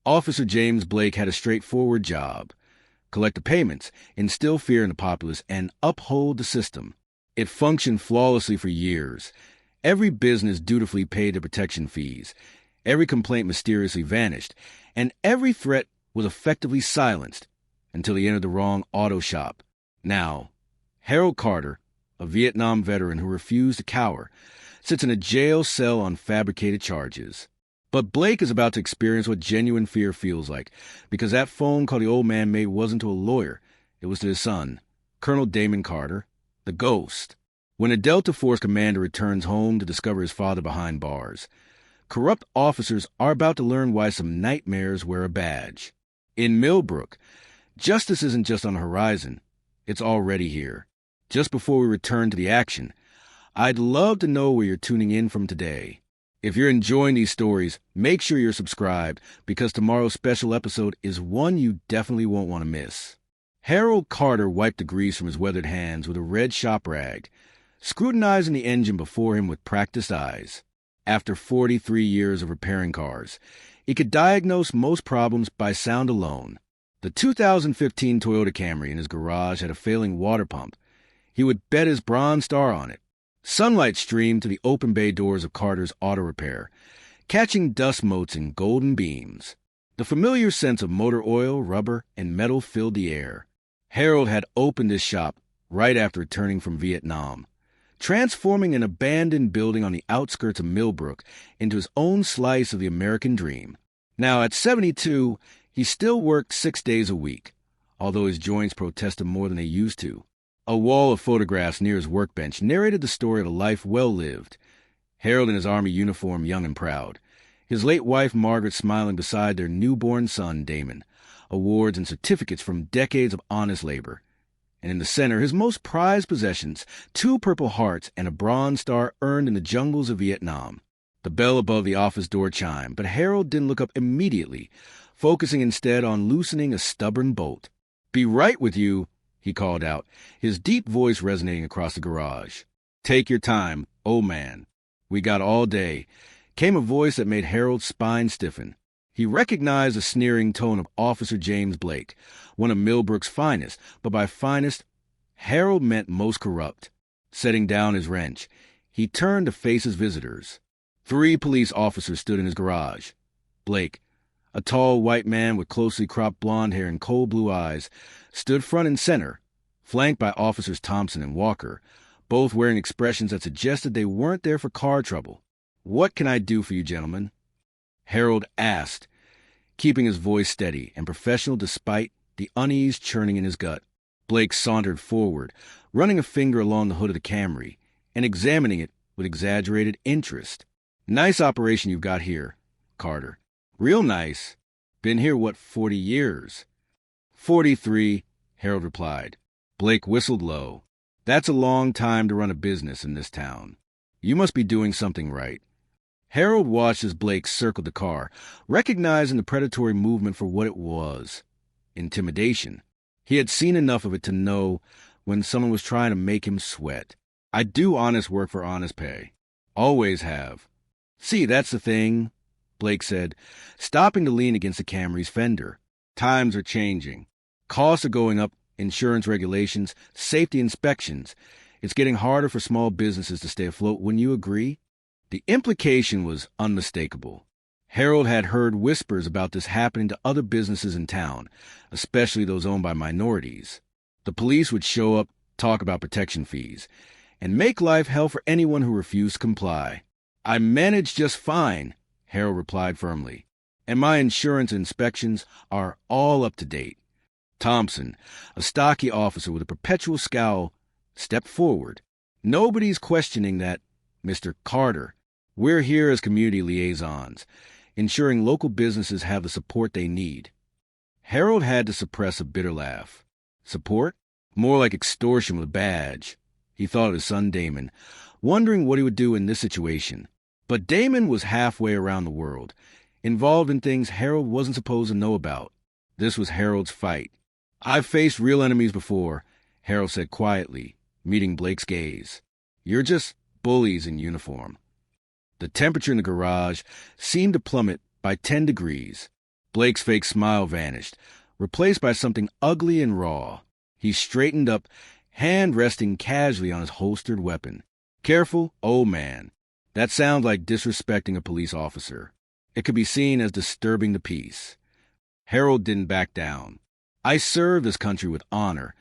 Officer James Blake had a straightforward job: collect the payments, instill fear in the populace, and uphold the system. It functioned flawlessly for years. Every business dutifully paid their protection fees. Every complaint mysteriously vanished, and every threat was effectively silenced until he entered the wrong auto shop. Now, Harold Carter, a Vietnam veteran who refused to cower, sits in a jail cell on fabricated charges. But Blake is about to experience what genuine fear feels like, because that phone call the old man made wasn't to a lawyer. It was to his son, Colonel Damen Carter, the ghost. When a Delta Force commander returns home to discover his father behind bars, corrupt officers are about to learn why some nightmares wear a badge. In Milbrook, justice isn't just on the horizon, it's already here. Just before we return to the action, I'd love to know where you're tuning in from today. If you're enjoying these stories, make sure you're subscribed, because tomorrow's special episode is one you definitely won't want to miss. Harold Carter wiped the grease from his weathered hands with a red shop rag, scrutinizing the engine before him with practiced eyes. After 43 years of repairing cars, he could diagnose most problems by sound alone. The 2015 Toyota Camry in his garage had a failing water pump. He would bet his Bronze Star on it. Sunlight streamed to the open bay doors of Carter's auto repair, catching dust motes and golden beams. The familiar scents of motor oil, rubber, and metal filled the air. Harold had opened his shop right after returning from Vietnam, transforming an abandoned building on the outskirts of Milbrook into his own slice of the American dream. Now, at 72, he still worked 6 days a week, although his joints protested more than they used to. A wall of photographs near his workbench narrated the story of a life well lived. Harold in his Army uniform, young and proud. His late wife, Margaret, smiling beside their newborn son, Damon. Awards and certificates from decades of honest labor. And in the center, his most prized possessions, 2 Purple Hearts and a Bronze Star earned in the jungles of Vietnam. The bell above the office door chimed, but Harold didn't look up immediately, focusing instead on loosening a stubborn bolt. "Be right with you," he called out, his deep voice resonating across the garage. "Take your time, old man. We got all day," came a voice that made Harold's spine stiffen. He recognized the sneering tone of Officer James Blake, one of Milbrook's finest, but by finest, Harold meant most corrupt. Setting down his wrench, he turned to face his visitors. 3 police officers stood in his garage. Blake, a tall white man with closely cropped blonde hair and cold blue eyes, stood front and center, flanked by Officers Thompson and Walker, both wearing expressions that suggested they weren't there for car trouble. "What can I do for you, gentlemen?" Harold asked, keeping his voice steady and professional despite the unease churning in his gut. Blake sauntered forward, running a finger along the hood of the Camry and examining it with exaggerated interest. "Nice operation you've got here, Carter. Real nice. Been here, 40 years? 43, Harold replied. Blake whistled low. That's a long time to run a business in this town. You must be doing something right. Harold watched as Blake circled the car, recognizing the predatory movement for what it was. Intimidation. He had seen enough of it to know when someone was trying to make him sweat. I do honest work for honest pay. Always have. See, that's the thing, Blake said, stopping to lean against the Camry's fender. Times are changing. Costs are going up, insurance regulations, safety inspections. It's getting harder for small businesses to stay afloat. Wouldn't you agree? The implication was unmistakable. Harold had heard whispers about this happening to other businesses in town, especially those owned by minorities. The police would show up, talk about protection fees, and make life hell for anyone who refused to comply. I manage just fine, Harold replied firmly, and my insurance inspections are all up to date. Thompson, a stocky officer with a perpetual scowl, stepped forward. Nobody's questioning that, Mr. Carter. We're here as community liaisons, ensuring local businesses have the support they need. Harold had to suppress a bitter laugh. Support? More like extortion with a badge. He thought of his son Damon, wondering what he would do in this situation. But Damon was halfway around the world, involved in things Harold wasn't supposed to know about. This was Harold's fight. I've faced real enemies before, Harold said quietly, meeting Blake's gaze. You're just bullies in uniform. The temperature in the garage seemed to plummet by 10 degrees. Blake's fake smile vanished, replaced by something ugly and raw. He straightened up, hand resting casually on his holstered weapon. Careful, old man. That sounds like disrespecting a police officer. It could be seen as disturbing the peace. Harold didn't back down. I served this country with honor,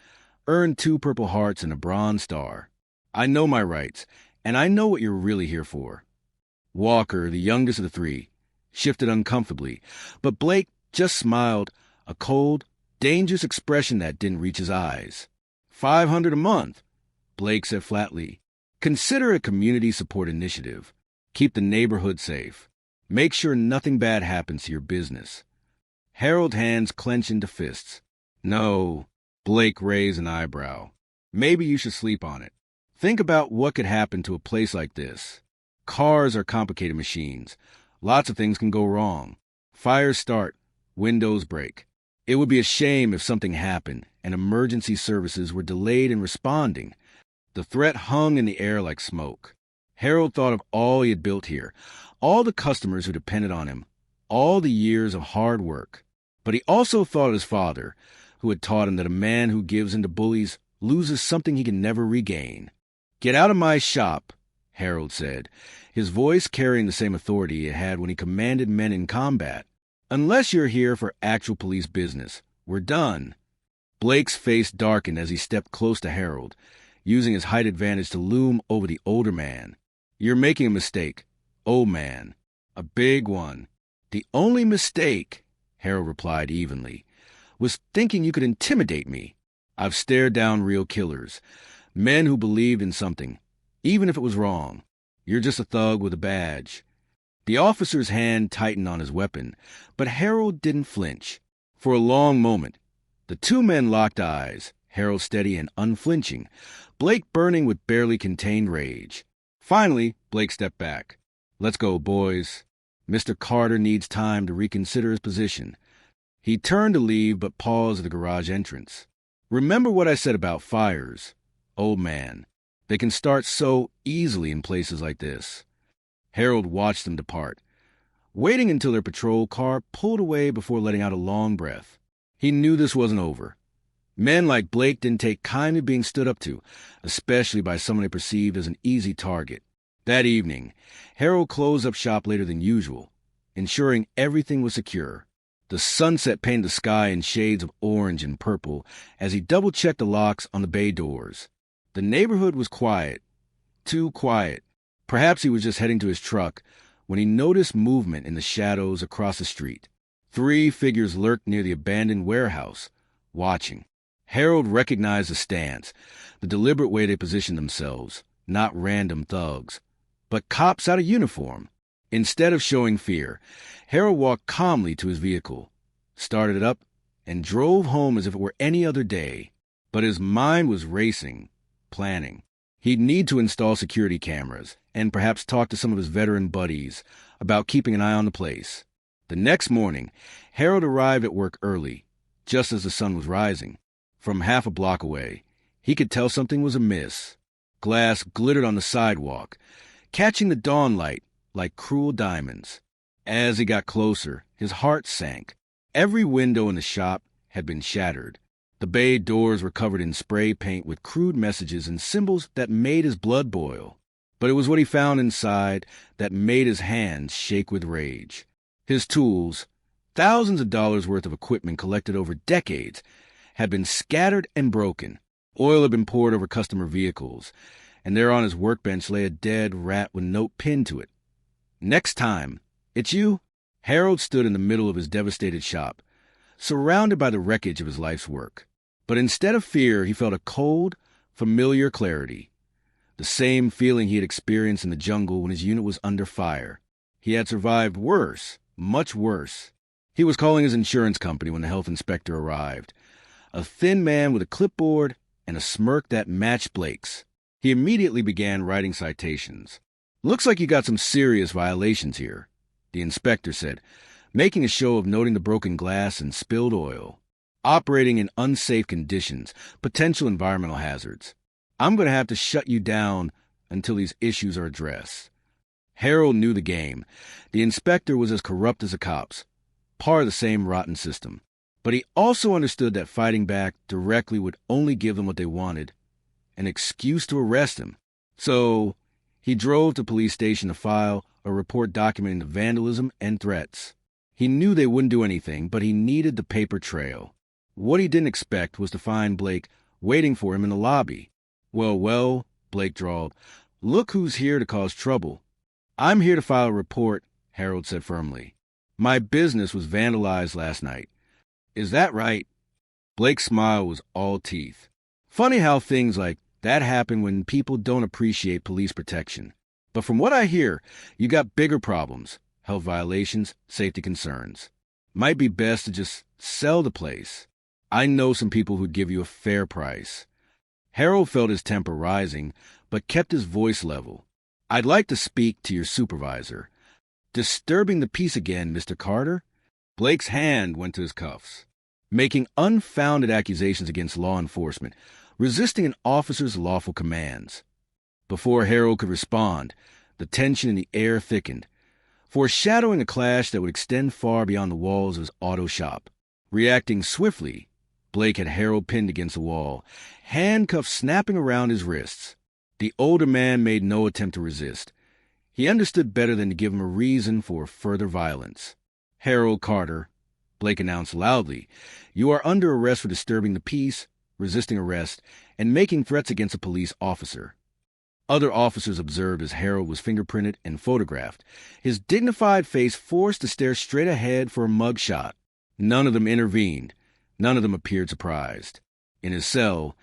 earned 2 Purple Hearts and a Bronze Star. I know my rights, and I know what you're really here for. Walker, the youngest of the 3, shifted uncomfortably, but Blake just smiled, a cold, dangerous expression that didn't reach his eyes. $500 a month, Blake said flatly. Consider it a community support initiative. Keep the neighborhood safe. Make sure nothing bad happens to your business. Harold's hands clenched into fists. No, Blake raised an eyebrow. Maybe you should sleep on it. Think about what could happen to a place like this. Cars are complicated machines. Lots of things can go wrong. Fires start, windows break. It would be a shame if something happened and emergency services were delayed in responding. The threat hung in the air like smoke. Harold thought of all he had built here, all the customers who depended on him, all the years of hard work. But he also thought of his father, who had taught him that a man who gives in to bullies loses something he can never regain. "Get out of my shop," Harold said, his voice carrying the same authority he had when he commanded men in combat. "Unless you're here for actual police business, we're done." Blake's face darkened as he stepped close to Harold, using his height advantage to loom over the older man. "You're making a mistake, old man. A big one." "The only mistake," Harold replied evenly, "was thinking you could intimidate me. I've stared down real killers, men who believed in something, even if it was wrong. You're just a thug with a badge." The officer's hand tightened on his weapon, but Harold didn't flinch. For a long moment, the 2 men locked eyes, Harold steady and unflinching, Blake burning with barely contained rage. Finally, Blake stepped back. "Let's go, boys. Mr. Carter needs time to reconsider his position." He turned to leave, but paused at the garage entrance. "Remember what I said about fires, old man. They can start so easily in places like this." Harold watched them depart, waiting until their patrol car pulled away before letting out a long breath. He knew this wasn't over. Men like Blake didn't take kindly being stood up to, especially by someone they perceived as an easy target. That evening, Harold closed up shop later than usual, ensuring everything was secure. The sunset painted the sky in shades of orange and purple as he double-checked the locks on the bay doors. The neighborhood was quiet, too quiet. Perhaps he was just heading to his truck when he noticed movement in the shadows across the street. 3 figures lurked near the abandoned warehouse, watching. Harold recognized the stance, the deliberate way they positioned themselves, not random thugs, but cops out of uniform. Instead of showing fear, Harold walked calmly to his vehicle, started it up, and drove home as if it were any other day. But his mind was racing, planning. He'd need to install security cameras and perhaps talk to some of his veteran buddies about keeping an eye on the place. The next morning, Harold arrived at work early, just as the sun was rising. From half a block away, he could tell something was amiss. Glass glittered on the sidewalk, catching the dawn light like cruel diamonds. As he got closer, his heart sank. Every window in the shop had been shattered. The bay doors were covered in spray paint with crude messages and symbols that made his blood boil. But it was what he found inside that made his hands shake with rage. His tools, thousands of dollars worth of equipment collected over decades, had been scattered and broken. Oil had been poured over customer vehicles, and there on his workbench lay a dead rat with a note pinned to it. "Next time, it's you?" Harold stood in the middle of his devastated shop, surrounded by the wreckage of his life's work. But instead of fear, he felt a cold, familiar clarity. The same feeling he had experienced in the jungle when his unit was under fire. He had survived worse, much worse. He was calling his insurance company when the health inspector arrived. A thin man with a clipboard and a smirk that matched Blake's. He immediately began writing citations. "Looks like you got some serious violations here," the inspector said, making a show of noting the broken glass and spilled oil. "Operating in unsafe conditions, potential environmental hazards. I'm going to have to shut you down until these issues are addressed." Harold knew the game. The inspector was as corrupt as the cops. part of the same rotten system. But he also understood that fighting back directly would only give them what they wanted, an excuse to arrest him. So he drove to the police station to file a report documenting the vandalism and threats. He knew they wouldn't do anything, but he needed the paper trail. What he didn't expect was to find Blake waiting for him in the lobby. Well, Blake drawled. Look who's here to cause trouble. I'm here to file a report, Harold said firmly. My business was vandalized last night. Is that right? Blake's smile was all teeth. Funny how things like that happen when people don't appreciate police protection. But from what I hear, you got bigger problems, health violations, safety concerns. Might be best to just sell the place. I know some people who'd give you a fair price. Harold felt his temper rising, but kept his voice level. I'd like to speak to your supervisor. Disturbing the peace again, Mr. Carter? Blake's hand went to his cuffs. Making unfounded accusations against law enforcement, resisting an officer's lawful commands. Before Harold could respond, the tension in the air thickened, foreshadowing a clash that would extend far beyond the walls of his auto shop. Reacting swiftly, Blake had Harold pinned against the wall, handcuffs snapping around his wrists. The older man made no attempt to resist. He understood better than to give him a reason for further violence. Harold Carter, Blake announced loudly, you are under arrest for disturbing the peace, resisting arrest, and making threats against a police officer. Other officers observed as Harold was fingerprinted and photographed, his dignified face forced to stare straight ahead for a mugshot. None of them intervened. None of them appeared surprised. In his cell,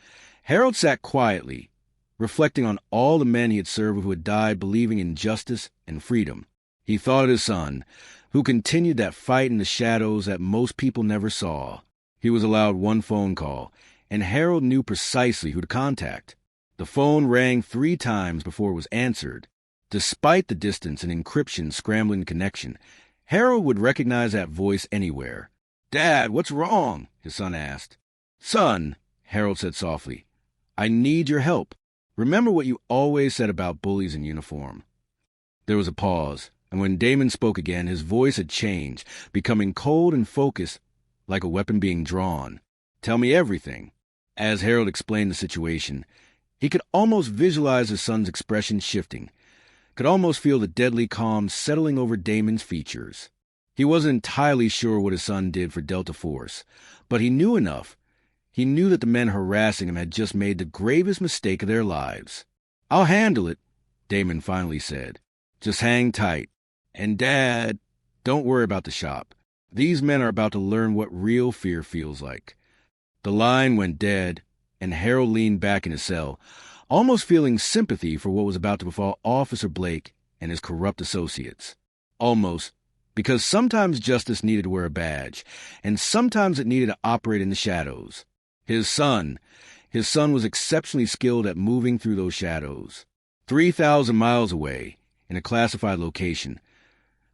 Harold sat quietly, reflecting on all the men he had served who had died believing in justice and freedom. He thought of his son, who continued that fight in the shadows that most people never saw. He was allowed one phone call, and Harold knew precisely who to contact. The phone rang 3 times before it was answered. Despite the distance and encryption scrambling the connection, Harold would recognize that voice anywhere. Dad, what's wrong? His son asked. Son, Harold said softly, I need your help. Remember what you always said about bullies in uniform. There was a pause, and when Damen spoke again, his voice had changed, becoming cold and focused, like a weapon being drawn. Tell me everything. As Harold explained the situation, he could almost visualize his son's expression shifting, could almost feel the deadly calm settling over Damen's features. He wasn't entirely sure what his son did for Delta Force, but he knew enough. He knew that the men harassing him had just made the gravest mistake of their lives. I'll handle it, Damen finally said. Just hang tight. And Dad, don't worry about the shop. These men are about to learn what real fear feels like. The line went dead, and Harold leaned back in his cell, almost feeling sympathy for what was about to befall Officer Blake and his corrupt associates. Almost, because sometimes justice needed to wear a badge, and sometimes it needed to operate in the shadows. His son was exceptionally skilled at moving through those shadows. 3,000 miles away, in a classified location,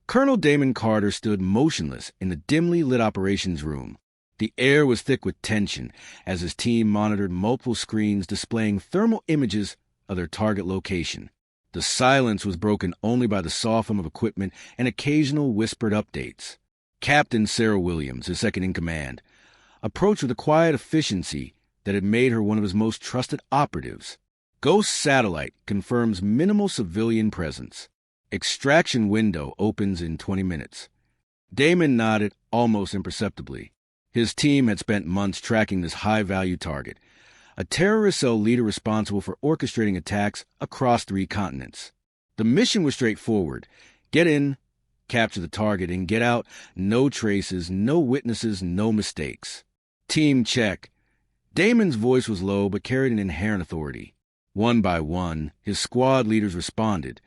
Colonel Damen Carter stood motionless in the dimly lit operations room. The air was thick with tension as his team monitored multiple screens displaying thermal images of their target location. The silence was broken only by the soft hum of equipment and occasional whispered updates. Captain Sarah Williams, his second-in-command, approached with a quiet efficiency that had made her one of his most trusted operatives. Ghost Satellite confirms minimal civilian presence. Extraction window opens in 20 minutes. Damen nodded almost imperceptibly. His team had spent months tracking this high-value target, a terrorist cell leader responsible for orchestrating attacks across 3 continents. The mission was straightforward. Get in, capture the target, and get out. No traces, no witnesses, no mistakes. Team check. Damen's voice was low but carried an inherent authority. One by one, his squad leaders responded,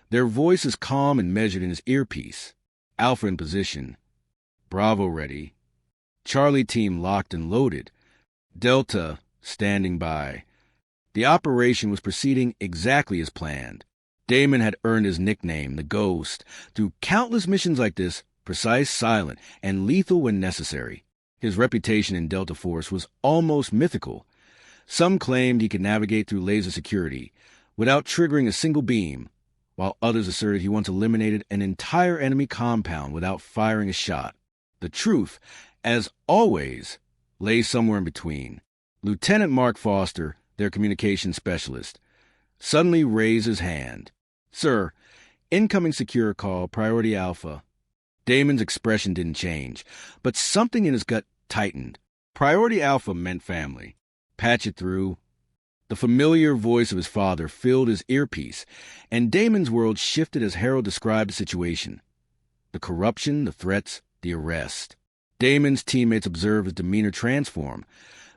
their voices calm and measured in his earpiece. Alpha in position. Bravo ready. Charlie team locked and loaded. Delta standing by. The operation was proceeding exactly as planned. Damen had earned his nickname, the Ghost, through countless missions like this, precise, silent, and lethal when necessary. His reputation in Delta Force was almost mythical. Some claimed he could navigate through laser security without triggering a single beam, while others asserted he once eliminated an entire enemy compound without firing a shot. The truth, as always, lay somewhere in between. Lieutenant Mark Foster, their communications specialist, suddenly raised his hand. "Sir, incoming secure call, Priority Alpha." Damon's expression didn't change, but something in his gut tightened. Priority Alpha meant family. Patch it through. The familiar voice of his father filled his earpiece, and Damon's world shifted as Harold described the situation. The corruption, the threats, the arrest. Damon's teammates observed his demeanor transform.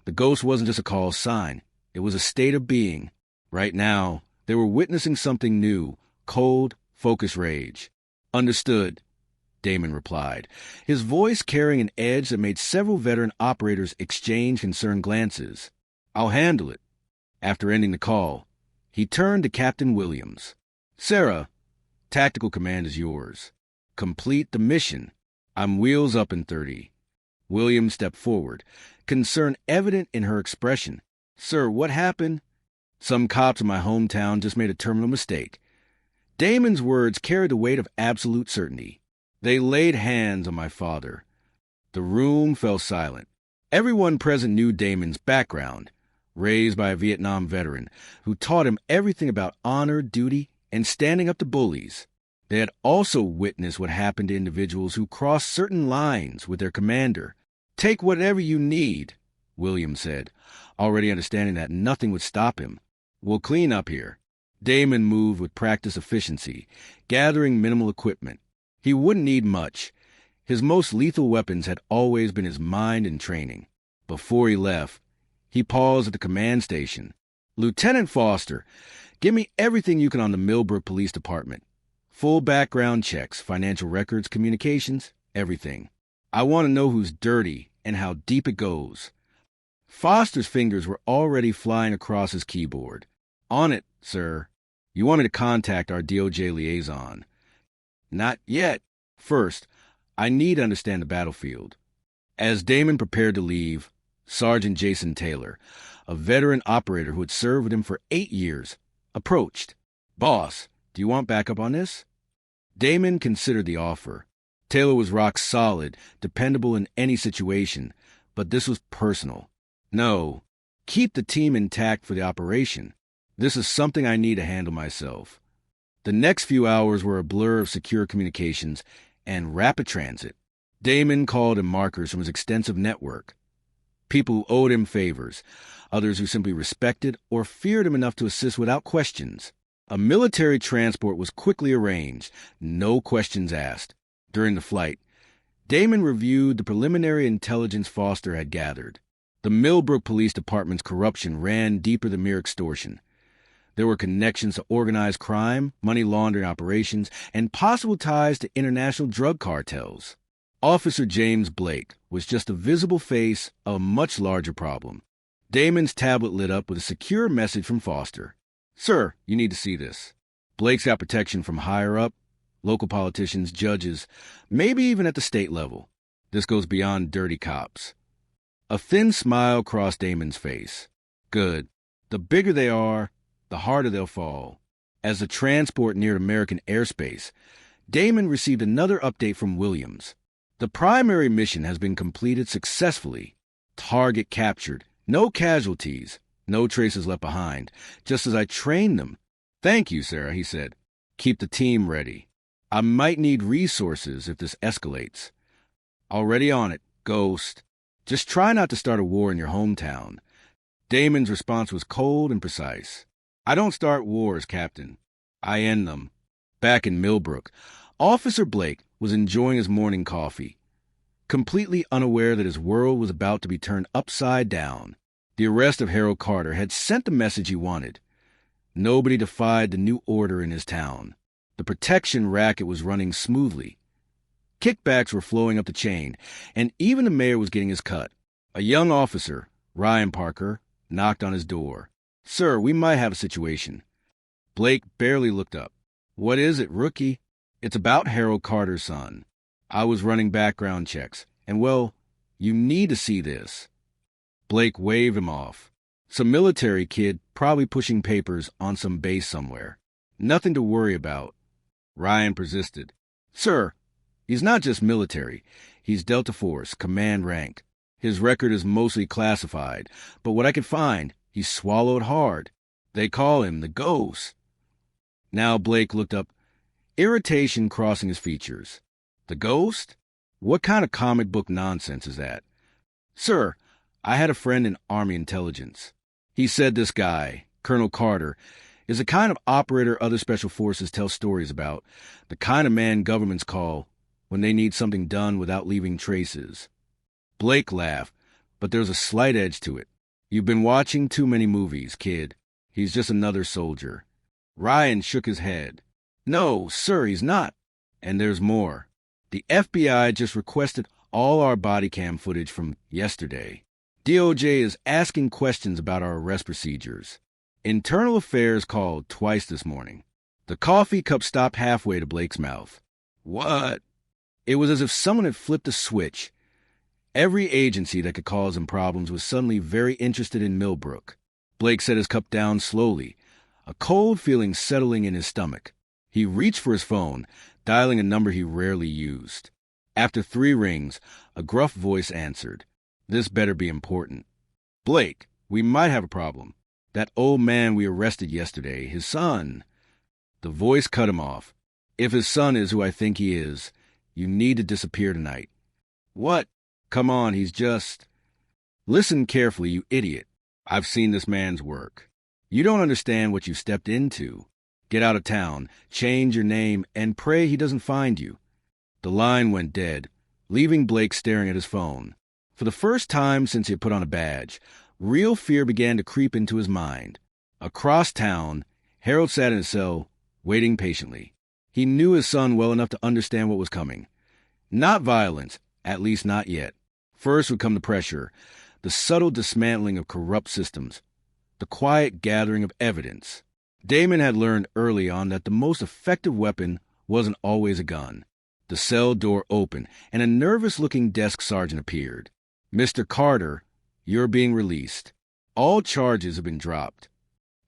The ghost wasn't just a call sign. It was a state of being. Right now, they were witnessing something new, cold, focused rage. "Understood," Damon replied, his voice carrying an edge that made several veteran operators exchange concerned glances. "I'll handle it." After ending the call, he turned to Captain Williams. "Sarah, tactical command is yours. Complete the mission. I'm wheels up in 30. Williams stepped forward, concern evident in her expression. "Sir, what happened?" "Some cops in my hometown just made a terminal mistake." Damon's words carried the weight of absolute certainty. "They laid hands on my father." The room fell silent. Everyone present knew Damon's background, raised by a Vietnam veteran who taught him everything about honor, duty, and standing up to bullies. They had also witnessed what happened to individuals who crossed certain lines with their commander. "Take whatever you need," William said, already understanding that nothing would stop him. "We'll clean up here." Damon moved with practiced efficiency, gathering minimal equipment. He wouldn't need much. His most lethal weapons had always been his mind and training. Before he left, he paused at the command station. "Lieutenant Foster, give me everything you can on the Milbrook Police Department. Full background checks, financial records, communications, everything. I want to know who's dirty and how deep it goes." Foster's fingers were already flying across his keyboard. "On it, sir. You want me to contact our DOJ liaison?" "Not yet. First, I need to understand the battlefield." As Damon prepared to leave, Sergeant Jason Taylor, a veteran operator who had served with him for 8 years, approached. "Boss, do you want backup on this?" Damon considered the offer. Taylor was rock solid, dependable in any situation, but this was personal. "No, keep the team intact for the operation. This is something I need to handle myself." The next few hours were a blur of secure communications and rapid transit. Damon called in markers from his extensive network. People who owed him favors, others who simply respected or feared him enough to assist without questions. A military transport was quickly arranged, no questions asked. During the flight, Damon reviewed the preliminary intelligence Foster had gathered. The Milbrook Police Department's corruption ran deeper than mere extortion. There were connections to organized crime, money laundering operations, and possible ties to international drug cartels. Officer James Blake was just a visible face of a much larger problem. Damon's tablet lit up with a secure message from Foster. "Sir, you need to see this." Blake's got protection from higher up, local politicians, judges, maybe even at the state level. This goes beyond dirty cops. A thin smile crossed Damon's face. "Good. The bigger they are, the harder they'll fall." As the transport neared American airspace, Damon received another update from Williams. "The primary mission has been completed successfully. Target captured. No casualties. No traces left behind. Just as I trained them." "Thank you, Sarah," he said. "Keep the team ready. I might need resources if this escalates." "Already on it, Ghost. Just try not to start a war in your hometown." Damon's response was cold and precise. "I don't start wars, Captain. I end them." Back in Milbrook, Officer Blake was enjoying his morning coffee, completely unaware that his world was about to be turned upside down. The arrest of Harold Carter had sent the message he wanted. Nobody defied the new order in his town. The protection racket was running smoothly. Kickbacks were flowing up the chain, and even the mayor was getting his cut. A young officer, Ryan Parker, knocked on his door. "Sir, we might have a situation." Blake barely looked up. "What is it, rookie?" "It's about Harold Carter's son. I was running background checks, and, well, you need to see this." Blake waved him off. "Some military kid probably pushing papers on some base somewhere. Nothing to worry about." Ryan persisted. "Sir, he's not just military. He's Delta Force, command rank. His record is mostly classified, but what I could find, he's swallowed hard. They call him the Ghost. Now Blake looked up, irritation crossing his features. The Ghost? What kind of comic book nonsense is that? Sir, I had a friend in Army intelligence. He said this guy, Colonel Carter, is the kind of operator other special forces tell stories about, the kind of man governments call when they need something done without leaving traces. Blake laughed, but there's a slight edge to it. You've been watching too many movies, kid. He's just another soldier. Ryan shook his head. No, sir, he's not. And there's more. The FBI just requested all our body cam footage from yesterday. DOJ is asking questions about our arrest procedures. Internal Affairs called twice this morning. The coffee cup stopped halfway to Blake's mouth. What? It was as if someone had flipped a switch. Every agency that could cause him problems was suddenly very interested in Milbrook. Blake set his cup down slowly, a cold feeling settling in his stomach. He reached for his phone, dialing a number he rarely used. After 3 rings, a gruff voice answered. This better be important. Blake, we might have a problem. That old man we arrested yesterday, his son. The voice cut him off. If his son is who I think he is, you need to disappear tonight. What? Come on, he's just... Listen carefully, you idiot. I've seen this man's work. You don't understand what you stepped into. Get out of town, change your name, and pray he doesn't find you. The line went dead, leaving Blake staring at his phone. For the first time since he had put on a badge, real fear began to creep into his mind. Across town, Harold sat in his cell, waiting patiently. He knew his son well enough to understand what was coming. Not violence, at least not yet. First would come the pressure, the subtle dismantling of corrupt systems, the quiet gathering of evidence. Damen had learned early on that the most effective weapon wasn't always a gun. The cell door opened, and a nervous-looking desk sergeant appeared. Mr. Carter, you're being released. All charges have been dropped.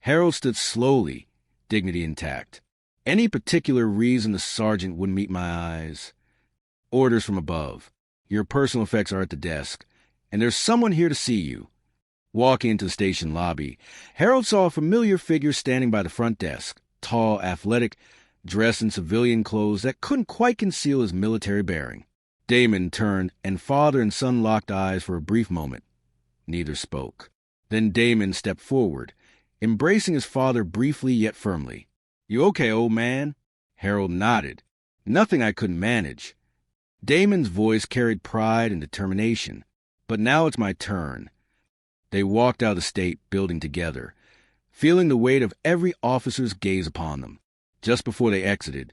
Harold stood slowly, dignity intact. Any particular reason the sergeant wouldn't meet my eyes? Orders from above. Your personal effects are at the desk, and there's someone here to see you. Walking into the station lobby, Harold saw a familiar figure standing by the front desk, tall, athletic, dressed in civilian clothes that couldn't quite conceal his military bearing. Damen turned, and father and son locked eyes for a brief moment. Neither spoke. Then Damen stepped forward, embracing his father briefly yet firmly. You okay, old man? Harold nodded. Nothing I couldn't manage. Damen's voice carried pride and determination. But now it's my turn. They walked out of the state building together, feeling the weight of every officer's gaze upon them. Just before they exited,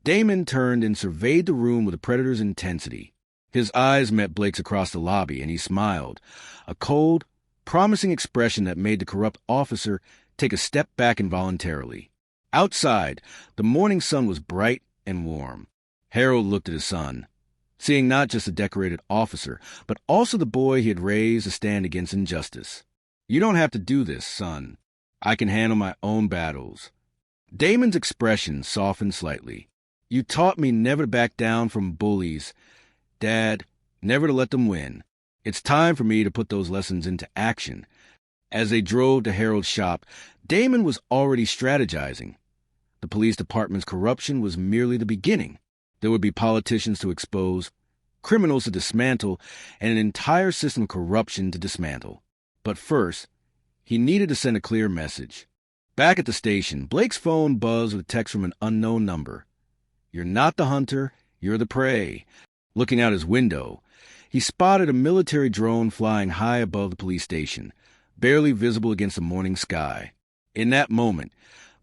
Damen turned and surveyed the room with a predator's intensity. His eyes met Blake's across the lobby, and he smiled, a cold, promising expression that made the corrupt officer take a step back involuntarily. Outside, the morning sun was bright and warm. Harold looked at his son, seeing not just a decorated officer, but also the boy he had raised to stand against injustice. You don't have to do this, son. I can handle my own battles. Damen's expression softened slightly. You taught me never to back down from bullies, Dad, never to let them win. It's time for me to put those lessons into action. As they drove to Harold's shop, Damen was already strategizing. The police department's corruption was merely the beginning. There would be politicians to expose, criminals to dismantle, and an entire system of corruption to dismantle. But first, he needed to send a clear message. Back at the station, Blake's phone buzzed with a text from an unknown number. You're not the hunter, you're the prey. Looking out his window, he spotted a military drone flying high above the police station, barely visible against the morning sky. In that moment,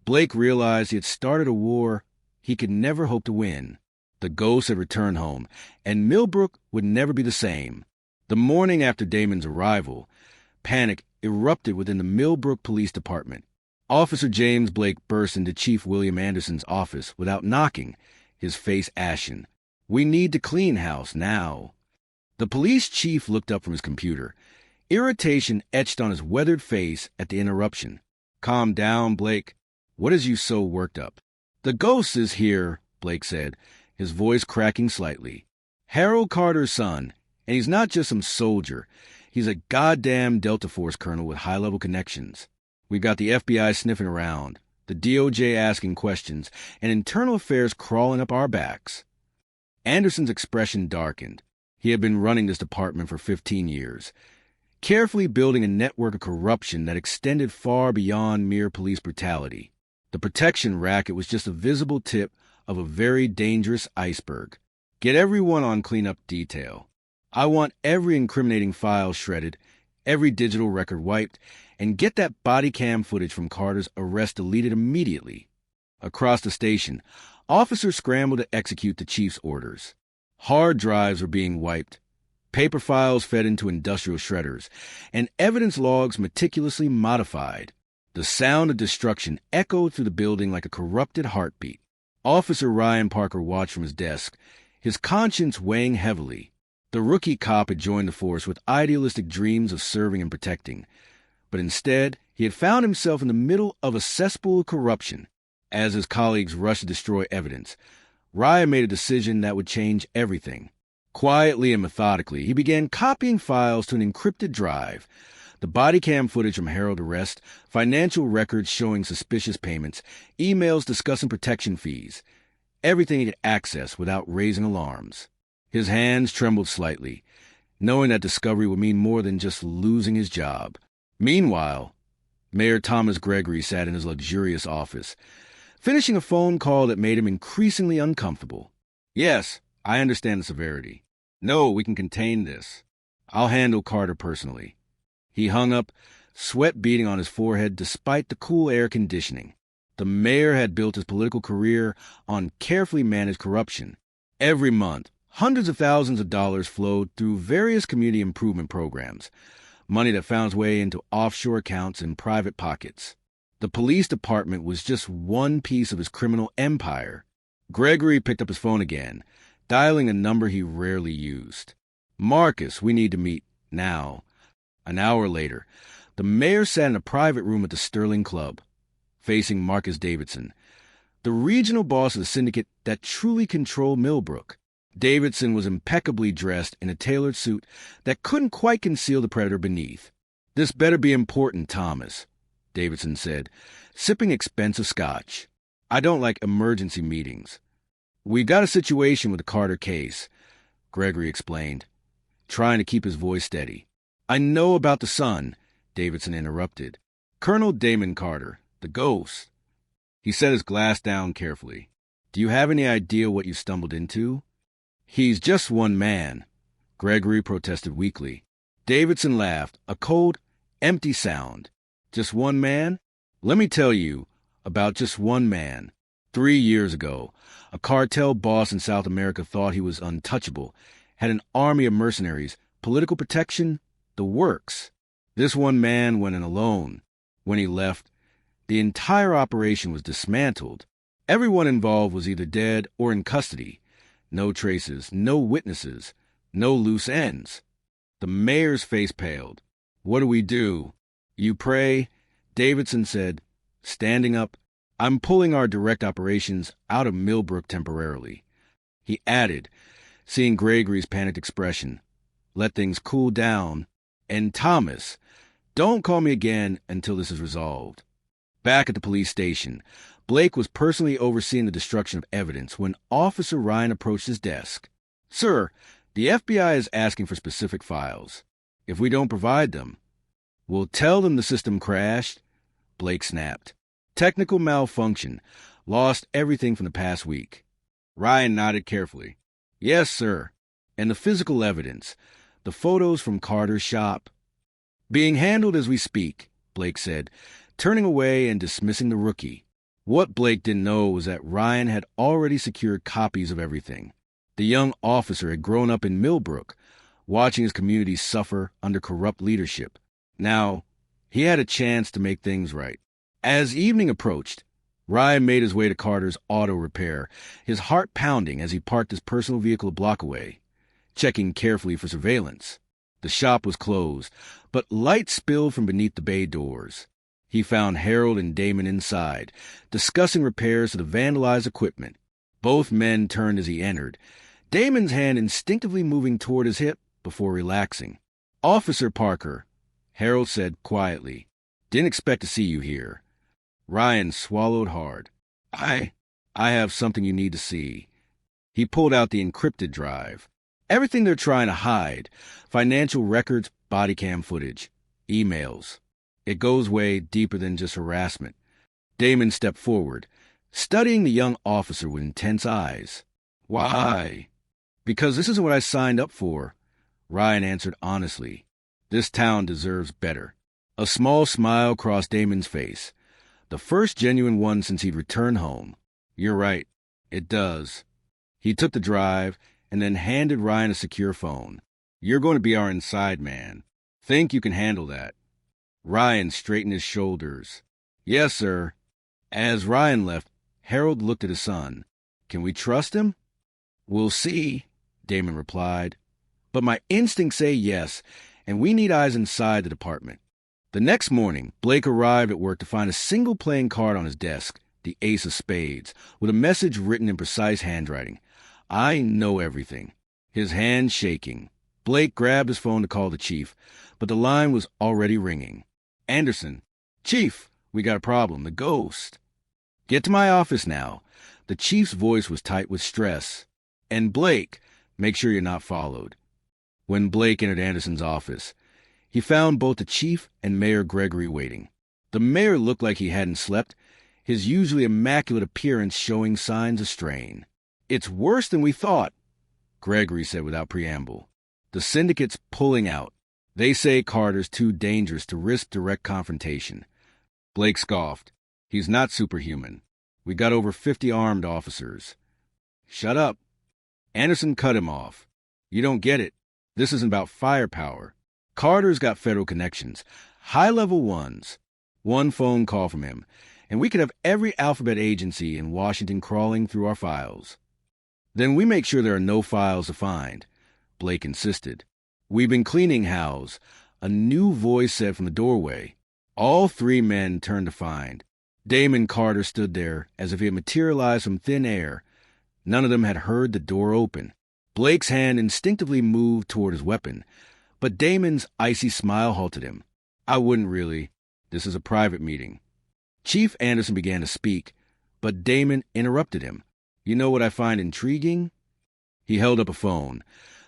Blake realized he had started a war he could never hope to win. The ghost had returned home, and Milbrook would never be the same. The morning after Damen's arrival, panic erupted within the Milbrook Police Department. Officer James Blake burst into Chief William Anderson's office without knocking, his face ashen. We need to clean house now. The police chief looked up from his computer, irritation etched on his weathered face at the interruption. Calm down, Blake. What has you so worked up? The ghost is here, Blake said, his voice cracking slightly. Harold Carter's son, and he's not just some soldier. He's a goddamn Delta Force colonel with high-level connections. We've got the FBI sniffing around, the DOJ asking questions, and internal affairs crawling up our backs. Anderson's expression darkened. He had been running this department for 15 years, carefully building a network of corruption that extended far beyond mere police brutality. The protection racket was just a visible tip of a very dangerous iceberg. Get everyone on cleanup detail. I want every incriminating file shredded, every digital record wiped, and get that body cam footage from Carter's arrest deleted immediately. Across the station, officers scrambled to execute the chief's orders. Hard drives were being wiped, paper files fed into industrial shredders, and evidence logs meticulously modified. The sound of destruction echoed through the building like a corrupted heartbeat. Officer Ryan Parker watched from his desk, his conscience weighing heavily. The rookie cop had joined the force with idealistic dreams of serving and protecting, but instead he had found himself in the middle of a cesspool of corruption. As his colleagues rushed to destroy evidence, Ryan made a decision that would change everything. Quietly and methodically, he began copying files to an encrypted drive. The body cam footage from Harold's arrest, financial records showing suspicious payments, emails discussing protection fees. Everything he could access without raising alarms. His hands trembled slightly, knowing that discovery would mean more than just losing his job. Meanwhile, Mayor Thomas Gregory sat in his luxurious office, finishing a phone call that made him increasingly uncomfortable. Yes, I understand the severity. No, we can contain this. I'll handle Carter personally. He hung up, sweat beading on his forehead despite the cool air conditioning. The mayor had built his political career on carefully managed corruption. Every month, hundreds of thousands of dollars flowed through various community improvement programs, money that found its way into offshore accounts and private pockets. The police department was just one piece of his criminal empire. Gregory picked up his phone again, dialing a number he rarely used. Marcus, we need to meet now. An hour later, the mayor sat in a private room at the Sterling Club, facing Marcus Davidson, the regional boss of the syndicate that truly controlled Milbrook. Davidson was impeccably dressed in a tailored suit that couldn't quite conceal the predator beneath. "This better be important, Thomas," Davidson said, sipping expensive scotch. "I don't like emergency meetings." "We've got a situation with the Carter case," Gregory explained, trying to keep his voice steady. "I know about the son," Davidson interrupted. "Colonel Damen Carter, the ghost." He set his glass down carefully. "Do you have any idea what you stumbled into?" "He's just one man," Gregory protested weakly. Davidson laughed, a cold, empty sound. "Just one man? Let me tell you about just one man. 3 years ago, a cartel boss in South America thought he was untouchable, had an army of mercenaries, political protection, the works. This one man went in alone. When he left, the entire operation was dismantled. Everyone involved was either dead or in custody. No traces, no witnesses, no loose ends." The mayor's face paled. "What do we do?" "You pray," Davidson said, standing up. "I'm pulling our direct operations out of Milbrook temporarily." He added, seeing Gregory's panicked expression, "Let things cool down. And Thomas, don't call me again until this is resolved." Back at the police station, Blake was personally overseeing the destruction of evidence when Officer Ryan approached his desk. "Sir, the FBI is asking for specific files. If we don't provide them, we'll tell them the system crashed," Blake snapped. "Technical malfunction. Lost everything from the past week." Ryan nodded carefully. "Yes, sir. And the physical evidence, the photos from Carter's shop." "Being handled as we speak," Blake said, turning away and dismissing the rookie. What Blake didn't know was that Ryan had already secured copies of everything. The young officer had grown up in Milbrook, watching his community suffer under corrupt leadership. Now, he had a chance to make things right. As evening approached, Ryan made his way to Carter's auto repair, his heart pounding as he parked his personal vehicle a block away, checking carefully for surveillance. The shop was closed, but light spilled from beneath the bay doors. He found Harold and Damen inside, discussing repairs to the vandalized equipment. Both men turned as he entered, Damon's hand instinctively moving toward his hip before relaxing. "Officer Parker," Harold said quietly. "Didn't expect to see you here." Ryan swallowed hard. I have something you need to see." He pulled out the encrypted drive. Everything they're trying to hide. Financial records, body cam footage, emails. It goes way deeper than just harassment. Damon stepped forward, studying the young officer with intense eyes. "Why?" "Because this isn't what I signed up for," Ryan answered honestly. "This town deserves better." A small smile crossed Damon's face, the first genuine one since he'd returned home. "You're right. It does." He took the drive and then handed Ryan a secure phone. "You're going to be our inside man. Think you can handle that?" Ryan straightened his shoulders. "Yes, sir." As Ryan left, Harold looked at his son. "Can we trust him?" "We'll see," Damon replied. "But my instincts say yes, and we need eyes inside the department." The next morning, Blake arrived at work to find a single playing card on his desk, the ace of spades, with a message written in precise handwriting. "I know everything." His hand shaking, Blake grabbed his phone to call the chief, but the line was already ringing. "Anderson." "Chief, we got a problem. The ghost." "Get to my office now." The chief's voice was tight with stress. "And Blake, make sure you're not followed." When Blake entered Anderson's office, he found both the chief and Mayor Gregory waiting. The mayor looked like he hadn't slept, his usually immaculate appearance showing signs of strain. "It's worse than we thought," Gregory said without preamble. "The syndicate's pulling out. They say Carter's too dangerous to risk direct confrontation." Blake scoffed. "He's not superhuman. We got over 50 armed officers." "Shut up." Anderson cut him off. "You don't get it. This isn't about firepower. Carter's got federal connections, high-level ones. One phone call from him, and we could have every alphabet agency in Washington crawling through our files." "Then we make sure there are no files to find," Blake insisted. "We've been cleaning house," a new voice said from the doorway. All three men turned to find. Damen Carter stood there as if he had materialized from thin air. None of them had heard the door open. Blake's hand instinctively moved toward his weapon, but Damon's icy smile halted him. "I wouldn't really. This is a private meeting." Chief Anderson began to speak, but Damon interrupted him. "You know what I find intriguing?" He held up a phone,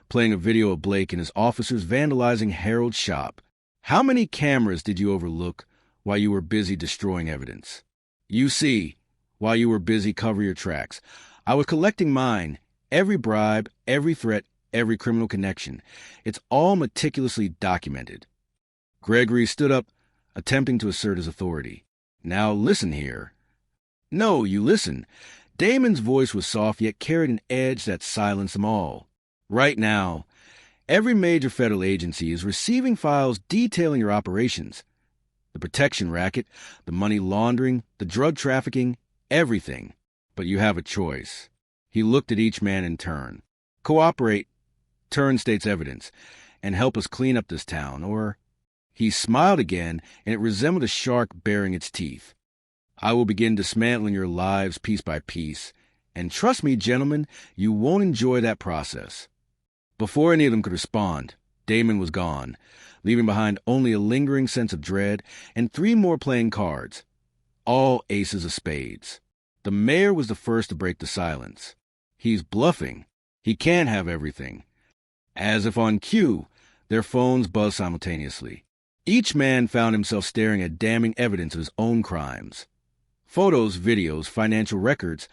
playing a video of Blake and his officers vandalizing Harold's shop. "How many cameras did you overlook while you were busy destroying evidence?" "You see, while you were busy covering your tracks, I was collecting mine. Every bribe, every threat, every criminal connection. It's all meticulously documented." Gregory stood up, attempting to assert his authority. "Now listen here." "No, you listen." Damon's voice was soft, yet carried an edge that silenced them all. "Right now, every major federal agency is receiving files detailing your operations. The protection racket, the money laundering, the drug trafficking, everything. But you have a choice." He looked at each man in turn. "Cooperate, turn state's evidence, and help us clean up this town, or—" He smiled again, and it resembled a shark baring its teeth. "I will begin dismantling your lives piece by piece, and trust me, gentlemen, you won't enjoy that process." Before any of them could respond, Damon was gone, leaving behind only a lingering sense of dread and three more playing cards, all aces of spades. The mayor was the first to break the silence. "He's bluffing. He can't have everything." As if on cue, their phones buzzed simultaneously. Each man found himself staring at damning evidence of his own crimes. Photos, videos, financial records,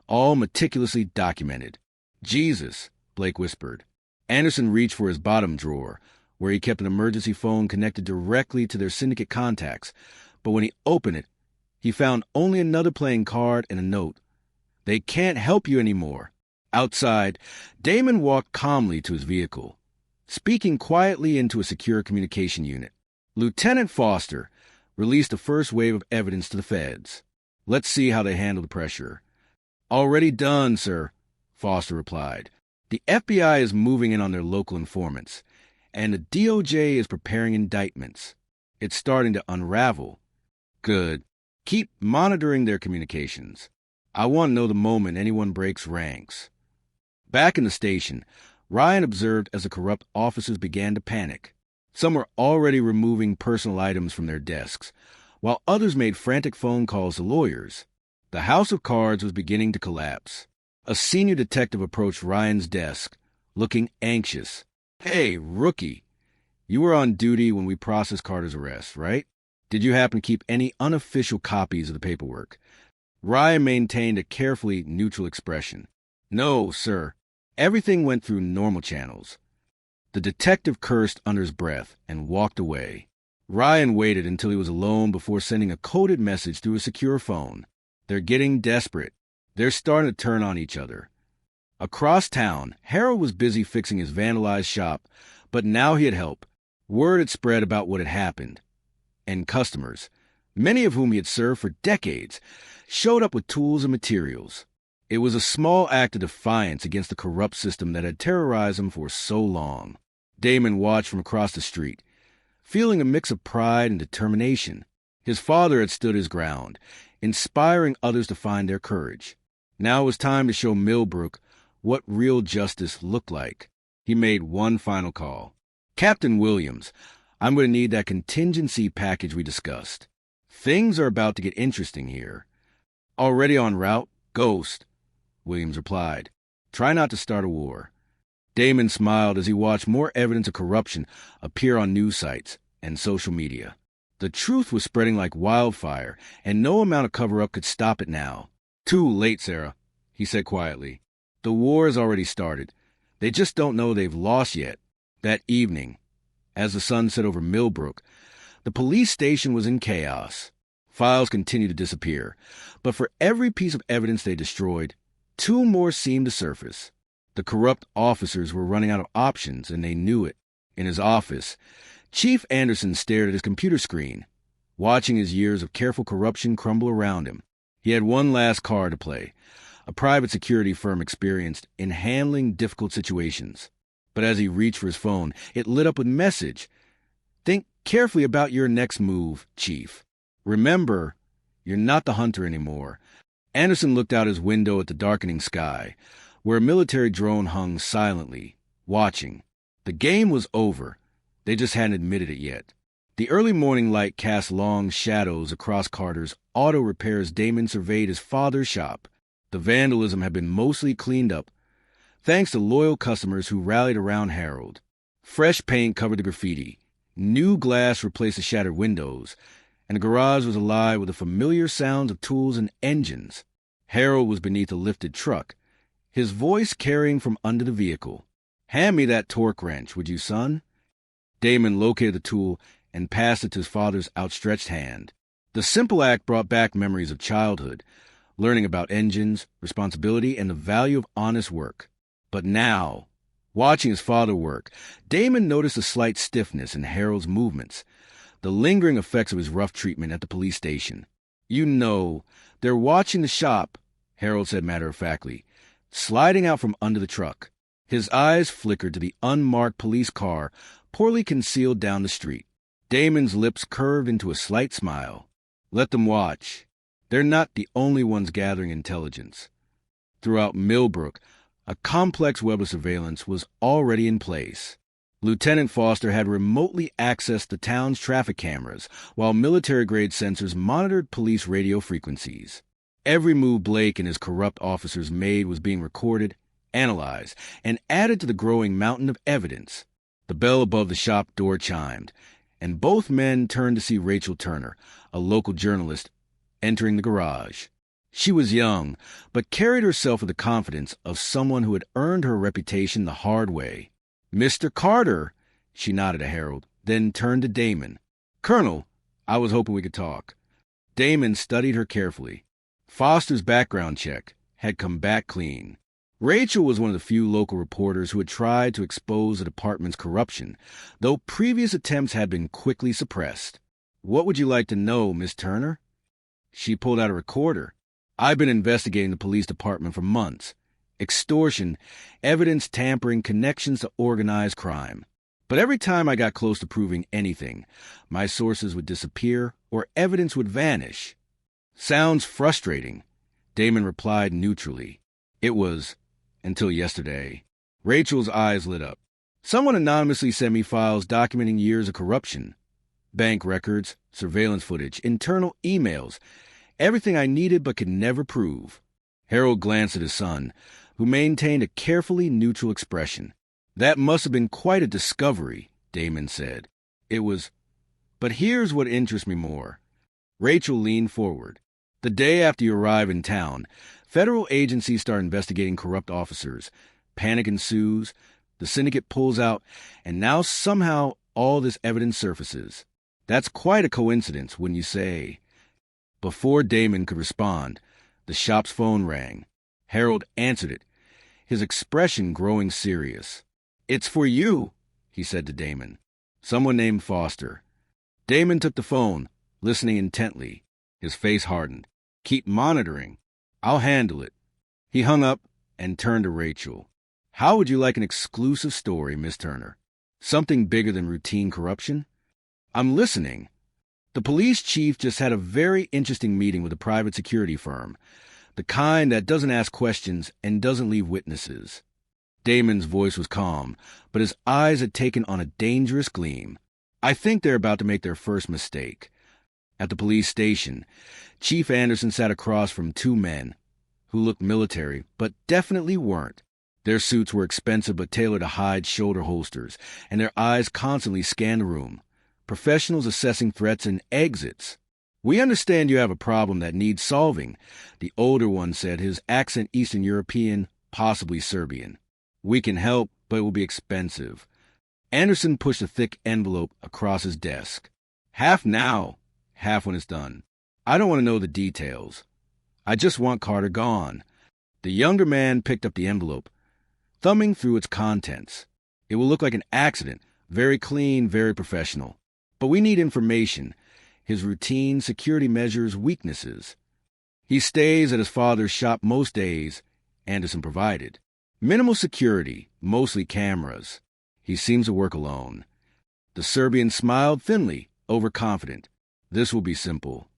all meticulously documented. "Jesus," Blake whispered. Anderson reached for his bottom drawer, where he kept an emergency phone connected directly to their syndicate contacts, but when he opened it, he found only another playing card and a note. "They can't help you anymore." Outside, Damon walked calmly to his vehicle, speaking quietly into a secure communication unit. "Lieutenant Foster released the first wave of evidence to the feds. Let's see how they handle the pressure." "Already done, sir," Foster replied. "The FBI is moving in on their local informants, and the DOJ is preparing indictments. It's starting to unravel." "Good. Keep monitoring their communications. I want to know the moment anyone breaks ranks." Back in the station, Ryan observed as the corrupt officers began to panic. Some were already removing personal items from their desks, while others made frantic phone calls to lawyers. The house of cards was beginning to collapse. A senior detective approached Ryan's desk, looking anxious. "Hey, rookie, you were on duty when we processed Carter's arrest, right? Did you happen to keep any unofficial copies of the paperwork?" Ryan maintained a carefully neutral expression. "No, sir. Everything went through normal channels." The detective cursed under his breath and walked away. Ryan waited until he was alone before sending a coded message through a secure phone. "They're getting desperate. They're starting to turn on each other." Across town, Harold was busy fixing his vandalized shop, but now he had help. Word had spread about what had happened, and customers, many of whom he had served for decades, showed up with tools and materials. It was a small act of defiance against the corrupt system that had terrorized him for so long. Damon watched from across the street, feeling a mix of pride and determination. His father had stood his ground, inspiring others to find their courage. Now it was time to show Milbrook what real justice looked like. He made one final call. "Captain Williams, I'm going to need that contingency package we discussed. Things are about to get interesting here." "Already en route, Ghost," Williams replied. "Try not to start a war." Damon smiled as he watched more evidence of corruption appear on news sites and social media. The truth was spreading like wildfire, and no amount of cover-up could stop it now. "Too late, Sarah," he said quietly. "The war has already started. They just don't know they've lost yet." That evening, as the sun set over Milbrook, the police station was in chaos. Files continued to disappear, but for every piece of evidence they destroyed, two more seemed to surface. The corrupt officers were running out of options, and they knew it. In his office, Chief Anderson stared at his computer screen, watching his years of careful corruption crumble around him. He had one last card to play, a private security firm experienced in handling difficult situations. But as he reached for his phone, it lit up with a message. "Think carefully about your next move, Chief. Remember, you're not the hunter anymore." Anderson looked out his window at the darkening sky, where a military drone hung silently, watching. The game was over. They just hadn't admitted it yet. The early morning light cast long shadows across Carter's auto repair as Damon surveyed his father's shop. The vandalism had been mostly cleaned up, thanks to loyal customers who rallied around Harold. Fresh paint covered the graffiti, new glass replaced the shattered windows, and the garage was alive with the familiar sounds of tools and engines. Harold was beneath a lifted truck, his voice carrying from under the vehicle. "Hand me that torque wrench, would you, son?" Damon located the tool and passed it to his father's outstretched hand. The simple act brought back memories of childhood, learning about engines, responsibility, and the value of honest work. But now, watching his father work, Damon noticed a slight stiffness in Harold's movements, the lingering effects of his rough treatment at the police station. "You know, they're watching the shop," Harold said matter-of-factly, sliding out from under the truck. His eyes flickered to the unmarked police car poorly concealed down the street. Damon's lips curved into a slight smile. "Let them watch. They're not the only ones gathering intelligence." Throughout Milbrook, a complex web of surveillance was already in place. Lieutenant Foster had remotely accessed the town's traffic cameras, while military-grade sensors monitored police radio frequencies. Every move Blake and his corrupt officers made was being recorded, analyzed, and added to the growing mountain of evidence. The bell above the shop door chimed, and both men turned to see Rachel Turner, a local journalist, entering the garage. She was young, but carried herself with the confidence of someone who had earned her reputation the hard way. "Mr. Carter," she nodded to Harold, then turned to Damon. "Colonel, I was hoping we could talk." Damon studied her carefully. Foster's background check had come back clean. Rachel was one of the few local reporters who had tried to expose the department's corruption, though previous attempts had been quickly suppressed. "What would you like to know, Miss Turner?" She pulled out a recorder. "I've been investigating the police department for months. Extortion, evidence tampering, connections to organized crime. But every time I got close to proving anything, my sources would disappear or evidence would vanish." "Sounds frustrating," Damon replied neutrally. "It was Until yesterday. Rachel's eyes lit up. Someone anonymously sent me files documenting years of corruption. Bank records, surveillance footage, internal emails. Everything I needed but could never prove. Harold glanced at his son, who maintained a carefully neutral expression. That must have been quite a discovery, Damen said. It was. But here's what interests me more. Rachel leaned forward. The day after you arrive in town, federal agencies start investigating corrupt officers. Panic ensues, the syndicate pulls out, and now somehow all this evidence surfaces. That's quite a coincidence, wouldn't you say? Before Damen could respond, the shop's phone rang. Harold answered it, his expression growing serious. "It's for you," he said to Damen. Someone named Foster. Damen took the phone, listening intently. His face hardened. "Keep monitoring. I'll handle it." He hung up and turned to Rachel. "How would you like an exclusive story, Miss Turner? Something bigger than routine corruption?" "I'm listening." The police chief just had a very interesting meeting with a private security firm, the kind that doesn't ask questions and doesn't leave witnesses. Damon's voice was calm, but his eyes had taken on a dangerous gleam. "I think they're about to make their first mistake." At the police station, Chief Anderson sat across from two men who looked military, but definitely weren't. Their suits were expensive but tailored to hide shoulder holsters, and their eyes constantly scanned the room. Professionals assessing threats and exits. "We understand you have a problem that needs solving," the older one said, his accent Eastern European, possibly Serbian. "We can help, but it will be expensive." Anderson pushed a thick envelope across his desk. "Half now, half when it's done. I don't want to know the details. I just want Carter gone." The younger man picked up the envelope, thumbing through its contents. "It will look like an accident, very clean, very professional. But we need information, his routine, security measures, weaknesses." "He stays at his father's shop most days," Anderson provided. "Minimal security, mostly cameras. He seems to work alone." The Serbian smiled thinly, overconfident. "This will be simple."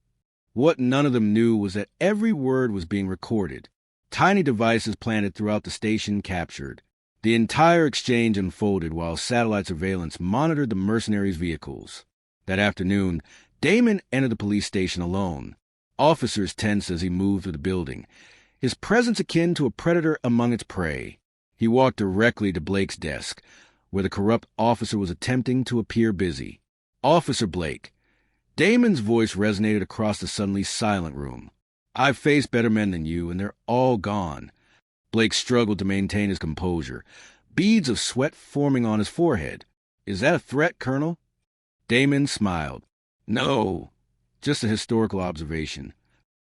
What none of them knew was that every word was being recorded. Tiny devices planted throughout the station captured. The entire exchange unfolded while satellite surveillance monitored the mercenaries' vehicles. That afternoon, Damen entered the police station alone. Officers tensed as he moved through the building, his presence akin to a predator among its prey. He walked directly to Blake's desk, where the corrupt officer was attempting to appear busy. "Officer Blake." Damon's voice resonated across the suddenly silent room. "I've faced better men than you, and they're all gone." Blake struggled to maintain his composure, beads of sweat forming on his forehead. "Is that a threat, Colonel?" Damen smiled. "No, just a historical observation."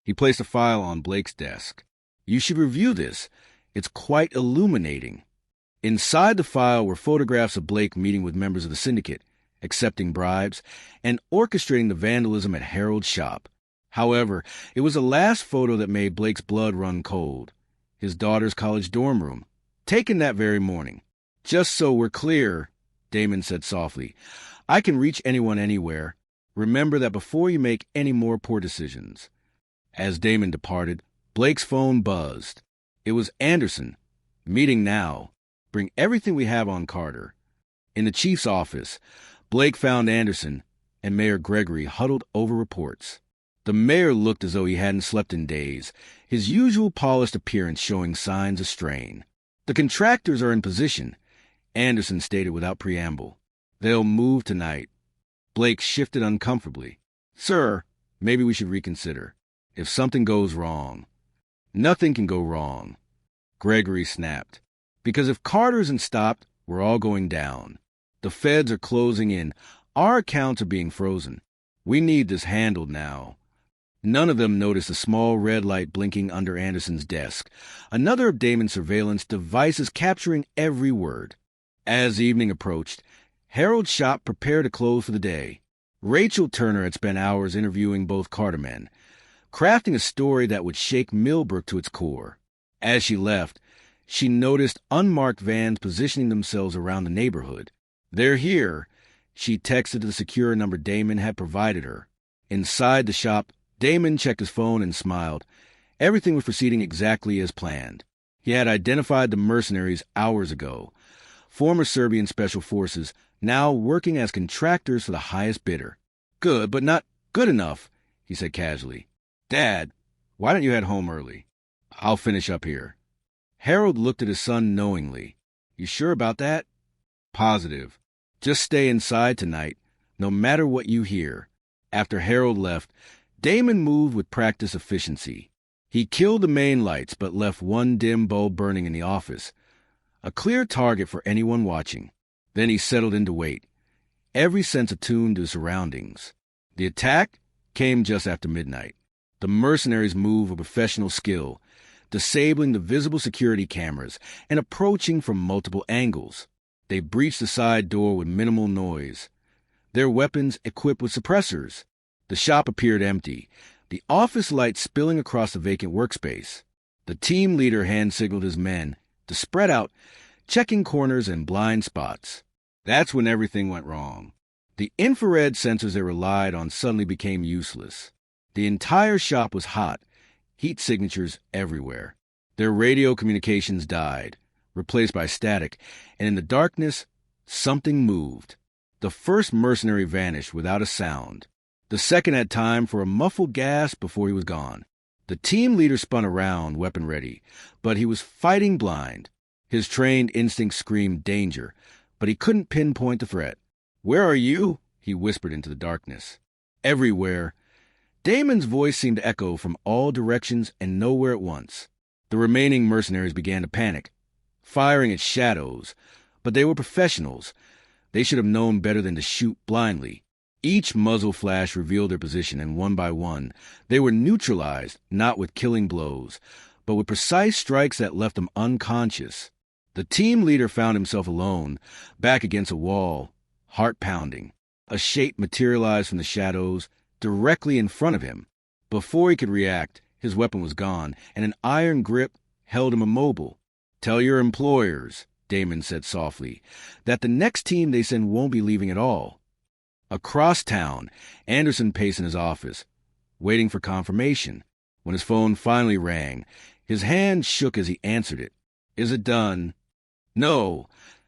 He placed a file on Blake's desk. "You should review this. It's quite illuminating." Inside the file were photographs of Blake meeting with members of the syndicate, accepting bribes, and orchestrating the vandalism at Harold's shop. However, it was the last photo that made Blake's blood run cold. His daughter's college dorm room, taken that very morning. "Just so we're clear," Damen said softly, "I can reach anyone anywhere. Remember that before you make any more poor decisions." As Damen departed, Blake's phone buzzed. It was Anderson. "Meeting now. Bring everything we have on Carter." In the chief's office, Blake found Anderson and Mayor Gregory huddled over reports. The mayor looked as though he hadn't slept in days, his usual polished appearance showing signs of strain. "The contractors are in position," Anderson stated without preamble. "They'll move tonight." Blake shifted uncomfortably. "Sir, maybe we should reconsider. If something goes wrong." "Nothing can go wrong," Gregory snapped. "Because if Carter isn't stopped, we're all going down. The feds are closing in. Our accounts are being frozen. We need this handled now." None of them noticed a small red light blinking under Anderson's desk, another of Damon's surveillance devices capturing every word. As evening approached, Harold's shop prepared to close for the day. Rachel Turner had spent hours interviewing both Carter men, crafting a story that would shake Milbrook to its core. As she left, she noticed unmarked vans positioning themselves around the neighborhood. "They're here," she texted the secure number Damen had provided her. Inside the shop, Damen checked his phone and smiled. Everything was proceeding exactly as planned. He had identified the mercenaries hours ago, former Serbian special forces now working as contractors for the highest bidder. Good, but not good enough, he said casually. Dad, why don't you head home early? I'll finish up here. Harold looked at his son knowingly. You sure about that? Positive. Just stay inside tonight, no matter what you hear. After Harold left, Damon moved with practiced efficiency. He killed the main lights but left one dim bulb burning in the office, a clear target for anyone watching. Then he settled in to wait, every sense attuned to his surroundings. The attack came just after midnight. The mercenaries moved with professional skill, disabling the visible security cameras and approaching from multiple angles. They breached the side door with minimal noise, their weapons equipped with suppressors. The shop appeared empty, the office light spilling across the vacant workspace. The team leader hand-signaled his men to spread out, checking corners and blind spots. That's when everything went wrong. The infrared sensors they relied on suddenly became useless. The entire shop was hot, heat signatures everywhere. Their radio communications died, replaced by static, and in the darkness, something moved. The first mercenary vanished without a sound. The second had time for a muffled gasp before he was gone. The team leader spun around, weapon ready, but he was fighting blind. His trained instinct screamed danger, but he couldn't pinpoint the threat. Where are you? He whispered into the darkness. Everywhere. Damon's voice seemed to echo from all directions and nowhere at once. The remaining mercenaries began to panic, firing at shadows, but they were professionals. They should have known better than to shoot blindly. Each muzzle flash revealed their position, and one by one, they were neutralized, not with killing blows, but with precise strikes that left them unconscious. The team leader found himself alone, back against a wall, heart pounding. A shape materialized from the shadows directly in front of him. Before he could react, his weapon was gone, and an iron grip held him immobile. Tell your employers, Damon said softly, that the next team they send won't be leaving at all. Across town, Anderson paced in his office, waiting for confirmation. When his phone finally rang, his hand shook as he answered it. Is it done? No.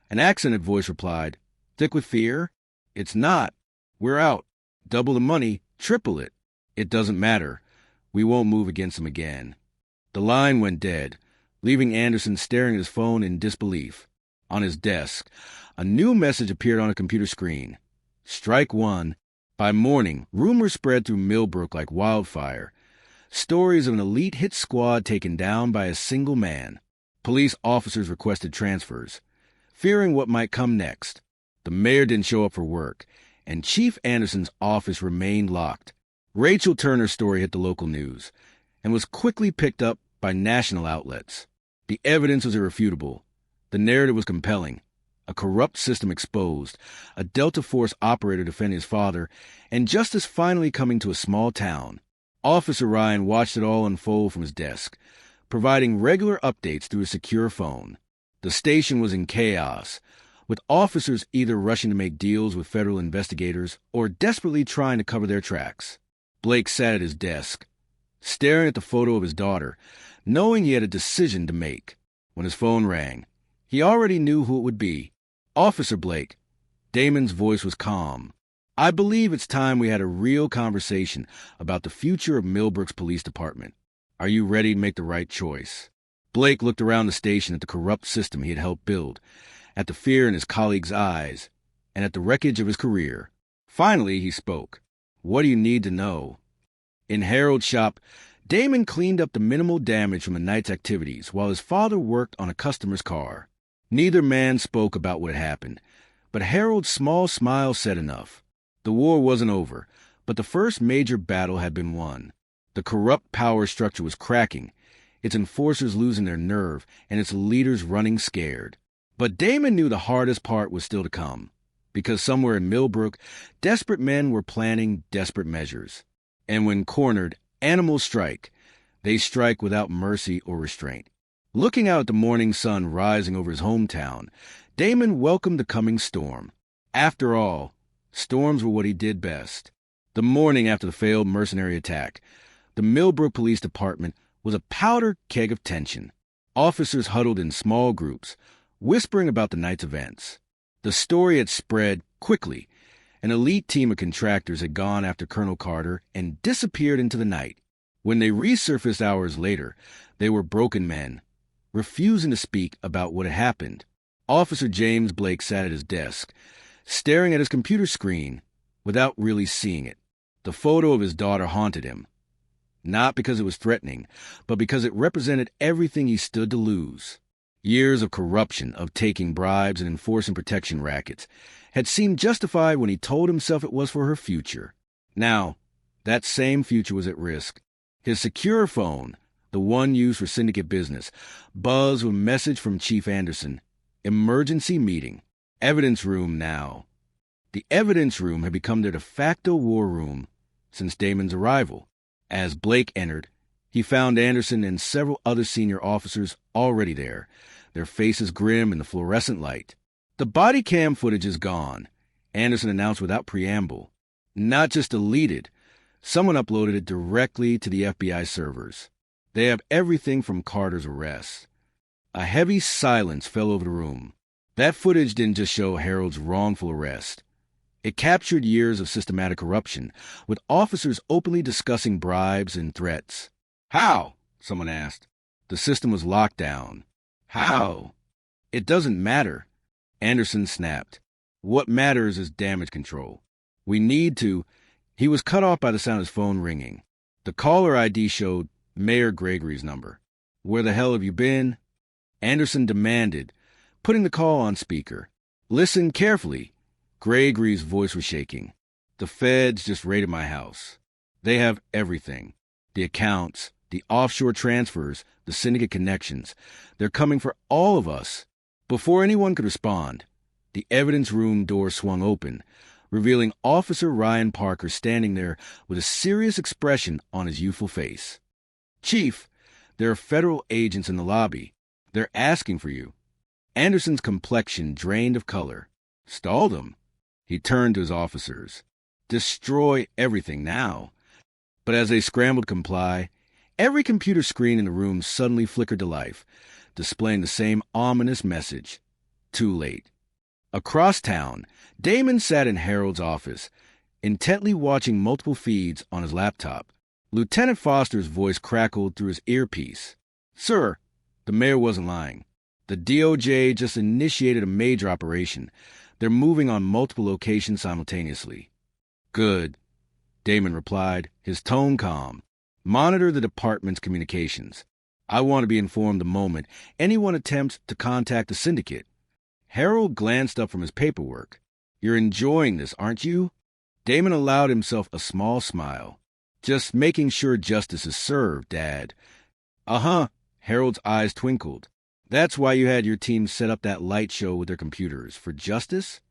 An accented voice replied, Thick with fear? It's not. We're out. Double the money, triple it. It doesn't matter. We won't move against him again. The line went dead, leaving Anderson staring at his phone in disbelief. On his desk, a new message appeared on a computer screen. Strike one. By morning, rumors spread through Milbrook like wildfire. Stories of an elite hit squad taken down by a single man. Police officers requested transfers, fearing what might come next. The mayor didn't show up for work, and Chief Anderson's office remained locked. Rachel Turner's story hit the local news, and was quickly picked up by national outlets. The evidence was irrefutable. The narrative was compelling. A corrupt system exposed, a Delta Force operator defending his father, and justice finally coming to a small town. Officer Ryan watched it all unfold from his desk, providing regular updates through his secure phone. The station was in chaos, with officers either rushing to make deals with federal investigators or desperately trying to cover their tracks. Blake sat at his desk, staring at the photo of his daughter, knowing he had a decision to make. When his phone rang, he already knew who it would be. Officer Blake. Damon's voice was calm. I believe it's time we had a real conversation about the future of Milbrook's police department. Are you ready to make the right choice? Blake looked around the station at the corrupt system he had helped build, at the fear in his colleagues' eyes, and at the wreckage of his career. Finally, he spoke. What do you need to know? In Harold's shop, Damon cleaned up the minimal damage from the night's activities while his father worked on a customer's car. Neither man spoke about what had happened, but Harold's small smile said enough. The war wasn't over, but the first major battle had been won. The corrupt power structure was cracking, its enforcers losing their nerve, and its leaders running scared. But Damon knew the hardest part was still to come, because somewhere in Milbrook, desperate men were planning desperate measures. And when cornered, animals strike. They strike without mercy or restraint. Looking out at the morning sun rising over his hometown, Damon welcomed the coming storm. After all, storms were what he did best. The morning after the failed mercenary attack, the Milbrook Police Department was a powder keg of tension. Officers huddled in small groups, whispering about the night's events. The story had spread quickly. An elite team of contractors had gone after Colonel Carter and disappeared into the night. When they resurfaced hours later, they were broken men, refusing to speak about what had happened. Officer James Blake sat at his desk, staring at his computer screen without really seeing it. The photo of his daughter haunted him, not because it was threatening, but because it represented everything he stood to lose. Years of corruption, of taking bribes and enforcing protection rackets, had seemed justified when he told himself it was for her future. Now, that same future was at risk. His secure phone, the one used for syndicate business, buzzed with a message from Chief Anderson. Emergency meeting. Evidence room now. The evidence room had become their de facto war room since Damon's arrival. As Blake entered, he found Anderson and several other senior officers already there, their faces grim in the fluorescent light. The body cam footage is gone, Anderson announced without preamble. Not just deleted, someone uploaded it directly to the FBI servers. They have everything from Carter's arrest. A heavy silence fell over the room. That footage didn't just show Harold's wrongful arrest. It captured years of systematic corruption, with officers openly discussing bribes and threats. How? Someone asked. The system was locked down. How? It doesn't matter. Anderson snapped. What matters is damage control. We need to... He was cut off by the sound of his phone ringing. The caller ID showed Mayor Gregory's number. Where the hell have you been? Anderson demanded, putting the call on speaker. Listen carefully. Gregory's voice was shaking. The feds just raided my house. They have everything. The accounts, the offshore transfers, the syndicate connections. They're coming for all of us. Before anyone could respond, the evidence room door swung open, revealing Officer Ryan Parker standing there with a serious expression on his youthful face. Chief, there are federal agents in the lobby. They're asking for you. Anderson's complexion drained of color. Stall them. He turned to his officers. Destroy everything now. But as they scrambled to comply, every computer screen in the room suddenly flickered to life, displaying the same ominous message. Too late. Across town, Damon sat in Harold's office, intently watching multiple feeds on his laptop. Lieutenant Foster's voice crackled through his earpiece. Sir, the mayor wasn't lying. The DOJ just initiated a major operation. They're moving on multiple locations simultaneously. Good, Damon replied, his tone calm. Monitor the department's communications. I want to be informed the moment anyone attempts to contact the syndicate. Harold glanced up from his paperwork. You're enjoying this, aren't you? Damon allowed himself a small smile. Just making sure justice is served, Dad. Uh-huh. Harold's eyes twinkled. That's why you had your team set up that light show with their computers. For justice?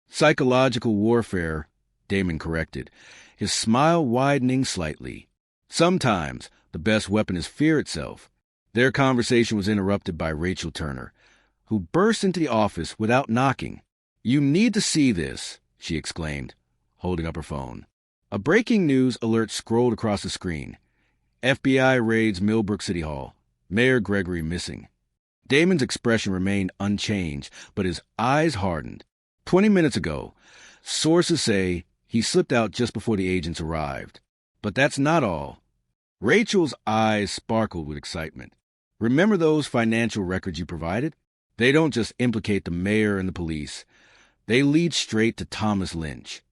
Psychological warfare, Damon corrected, his smile widening slightly. Sometimes the best weapon is fear itself. Their conversation was interrupted by Rachel Turner, who burst into the office without knocking. You need to see this, she exclaimed, holding up her phone. A breaking news alert scrolled across the screen. FBI raids Milbrook City Hall. Mayor Gregory missing. Damon's expression remained unchanged, but his eyes hardened. 20 minutes ago, sources say he slipped out just before the agents arrived. But that's not all. Rachel's eyes sparkled with excitement. Remember those financial records you provided? They don't just implicate the mayor and the police. They lead straight to Thomas Lynch.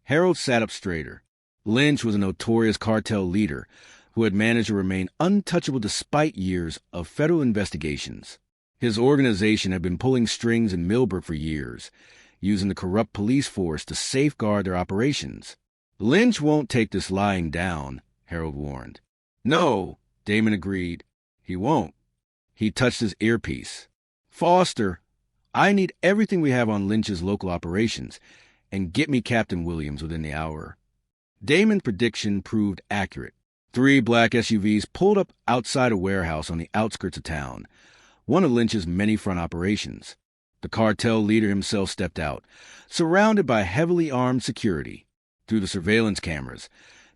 Harold sat up straighter. Lynch was a notorious cartel leader who had managed to remain untouchable despite years of federal investigations. His organization had been pulling strings in Milbrook for years, using the corrupt police force to safeguard their operations. Lynch won't take this lying down, Harold warned. No, Damon agreed. He won't. He touched his earpiece. Foster, I need everything we have on Lynch's local operations, and get me Captain Williams within the hour. Damon's prediction proved accurate. 3 black SUVs pulled up outside a warehouse on the outskirts of town, one of Lynch's many front operations. The cartel leader himself stepped out, surrounded by heavily armed security. Through the surveillance cameras,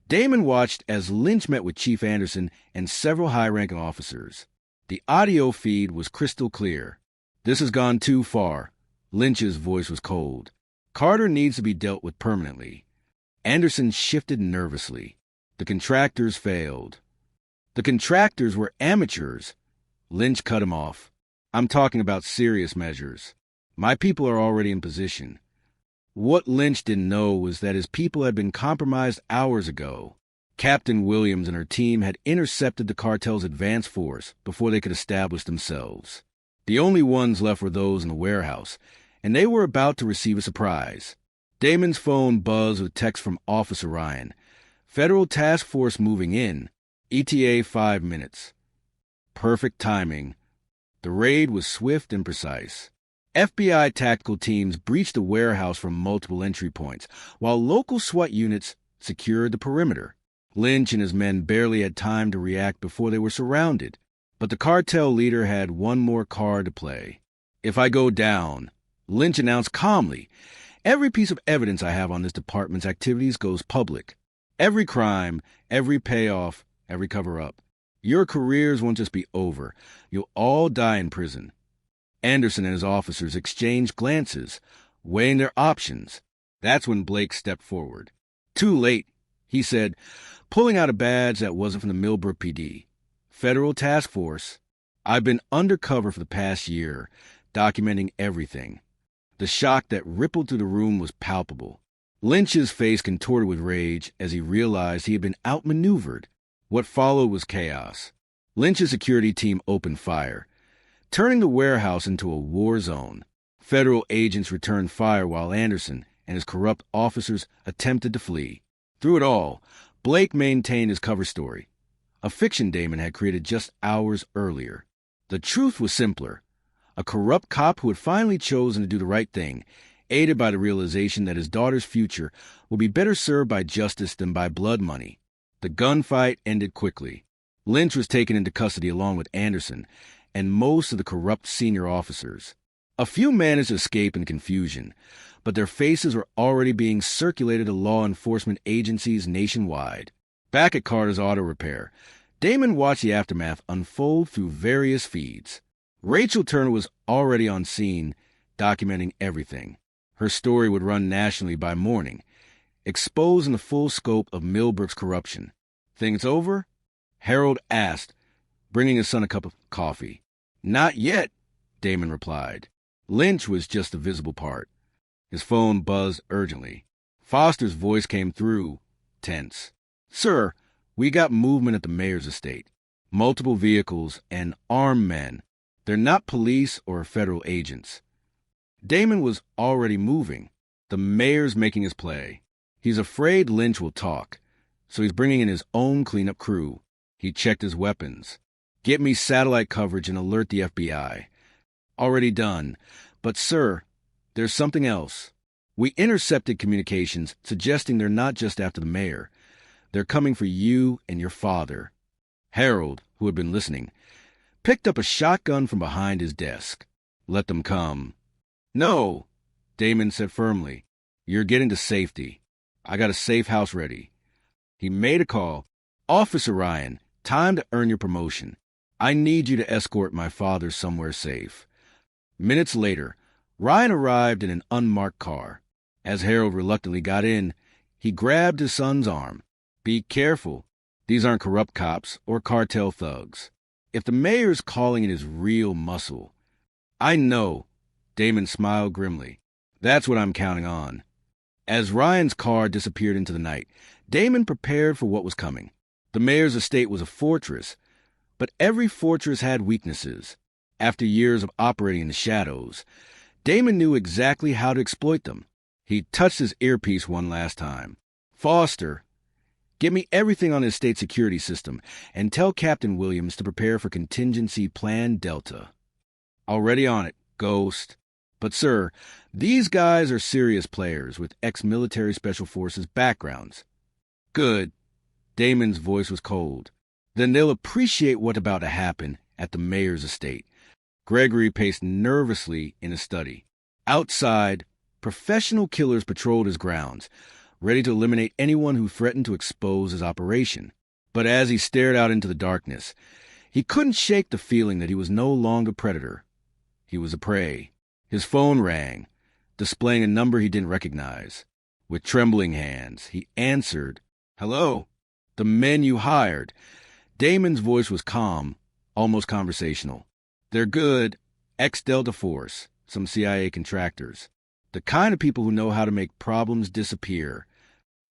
Damon watched as Lynch met with Chief Anderson and several high-ranking officers. The audio feed was crystal clear. "This has gone too far." Lynch's voice was cold. "Carter needs to be dealt with permanently." Anderson shifted nervously. "The contractors failed." "The contractors were amateurs." Lynch cut him off. "I'm talking about serious measures. My people are already in position." What Lynch didn't know was that his people had been compromised hours ago. Captain Williams and her team had intercepted the cartel's advance force before they could establish themselves. The only ones left were those in the warehouse, and they were about to receive a surprise. Damon's phone buzzed with text from Officer Ryan. "Federal task force moving in. ETA 5 minutes." Perfect timing. The raid was swift and precise. FBI tactical teams breached the warehouse from multiple entry points, while local SWAT units secured the perimeter. Lynch and his men barely had time to react before they were surrounded. But the cartel leader had one more card to play. "If I go down," Lynch announced calmly, "every piece of evidence I have on this department's activities goes public. Every crime, every payoff, every cover-up. Your careers won't just be over. You'll all die in prison." Anderson and his officers exchanged glances, weighing their options. That's when Blake stepped forward. "Too late," he said, pulling out a badge that wasn't from the Milbrook PD. "Federal Task Force. I've been undercover for the past year, documenting everything." The shock that rippled through the room was palpable. Lynch's face contorted with rage as he realized he had been outmaneuvered. What followed was chaos. Lynch's security team opened fire, turning the warehouse into a war zone. Federal agents returned fire while Anderson and his corrupt officers attempted to flee. Through it all, Blake maintained his cover story, a fiction Damon had created just hours earlier. The truth was simpler. A corrupt cop who had finally chosen to do the right thing, aided by the realization that his daughter's future would be better served by justice than by blood money. The gunfight ended quickly. Lynch was taken into custody along with Anderson and most of the corrupt senior officers. A few managed to escape in confusion, but their faces were already being circulated to law enforcement agencies nationwide. Back at Carter's Auto Repair, Damon watched the aftermath unfold through various feeds. Rachel Turner was already on scene, documenting everything. Her story would run nationally by morning, exposing the full scope of Milbrook's corruption. "Things over?" Harold asked, bringing his son a cup of coffee. "Not yet," Damon replied. Lynch was just the visible part. His phone buzzed urgently. Foster's voice came through, tense. "Sir, we got movement at the mayor's estate. Multiple vehicles and armed men. They're not police or federal agents." Damon was already moving. The mayor's making his play. He's afraid Lynch will talk, so he's bringing in his own cleanup crew. He checked his weapons. "Get me satellite coverage and alert the FBI." "Already done. But, sir, there's something else. We intercepted communications suggesting they're not just after the mayor. They're coming for you and your father." Harold, who had been listening, picked up a shotgun from behind his desk. "Let them come." "No," Damon said firmly. "You're getting to safety. I got a safe house ready." He made a call. "Officer Ryan, time to earn your promotion. I need you to escort my father somewhere safe." Minutes later, Ryan arrived in an unmarked car. As Harold reluctantly got in, he grabbed his son's arm. "Be careful. These aren't corrupt cops or cartel thugs. If the mayor's calling in his real muscle." "I know," Damon smiled grimly. "That's what I'm counting on." As Ryan's car disappeared into the night, Damon prepared for what was coming. The mayor's estate was a fortress, but every fortress had weaknesses. After years of operating in the shadows, Damon knew exactly how to exploit them. He touched his earpiece one last time. "Foster, get me everything on the estate security system and tell Captain Williams to prepare for contingency Plan Delta." "Already on it, Ghost." "But, sir, these guys are serious players with ex-military special forces backgrounds." "Good." Damon's voice was cold. "Then they'll appreciate what's about to happen at the mayor's estate." Gregory paced nervously in his study. Outside, professional killers patrolled his grounds, ready to eliminate anyone who threatened to expose his operation. But as he stared out into the darkness, He couldn't shake the feeling that he was no longer a predator. He was a prey. His phone rang, displaying a number he didn't recognize. With trembling hands, he answered, "Hello? The men you hired." Damon's voice was calm, almost conversational. "They're good. Ex-Delta Force, some CIA contractors. The kind of people who know how to make problems disappear."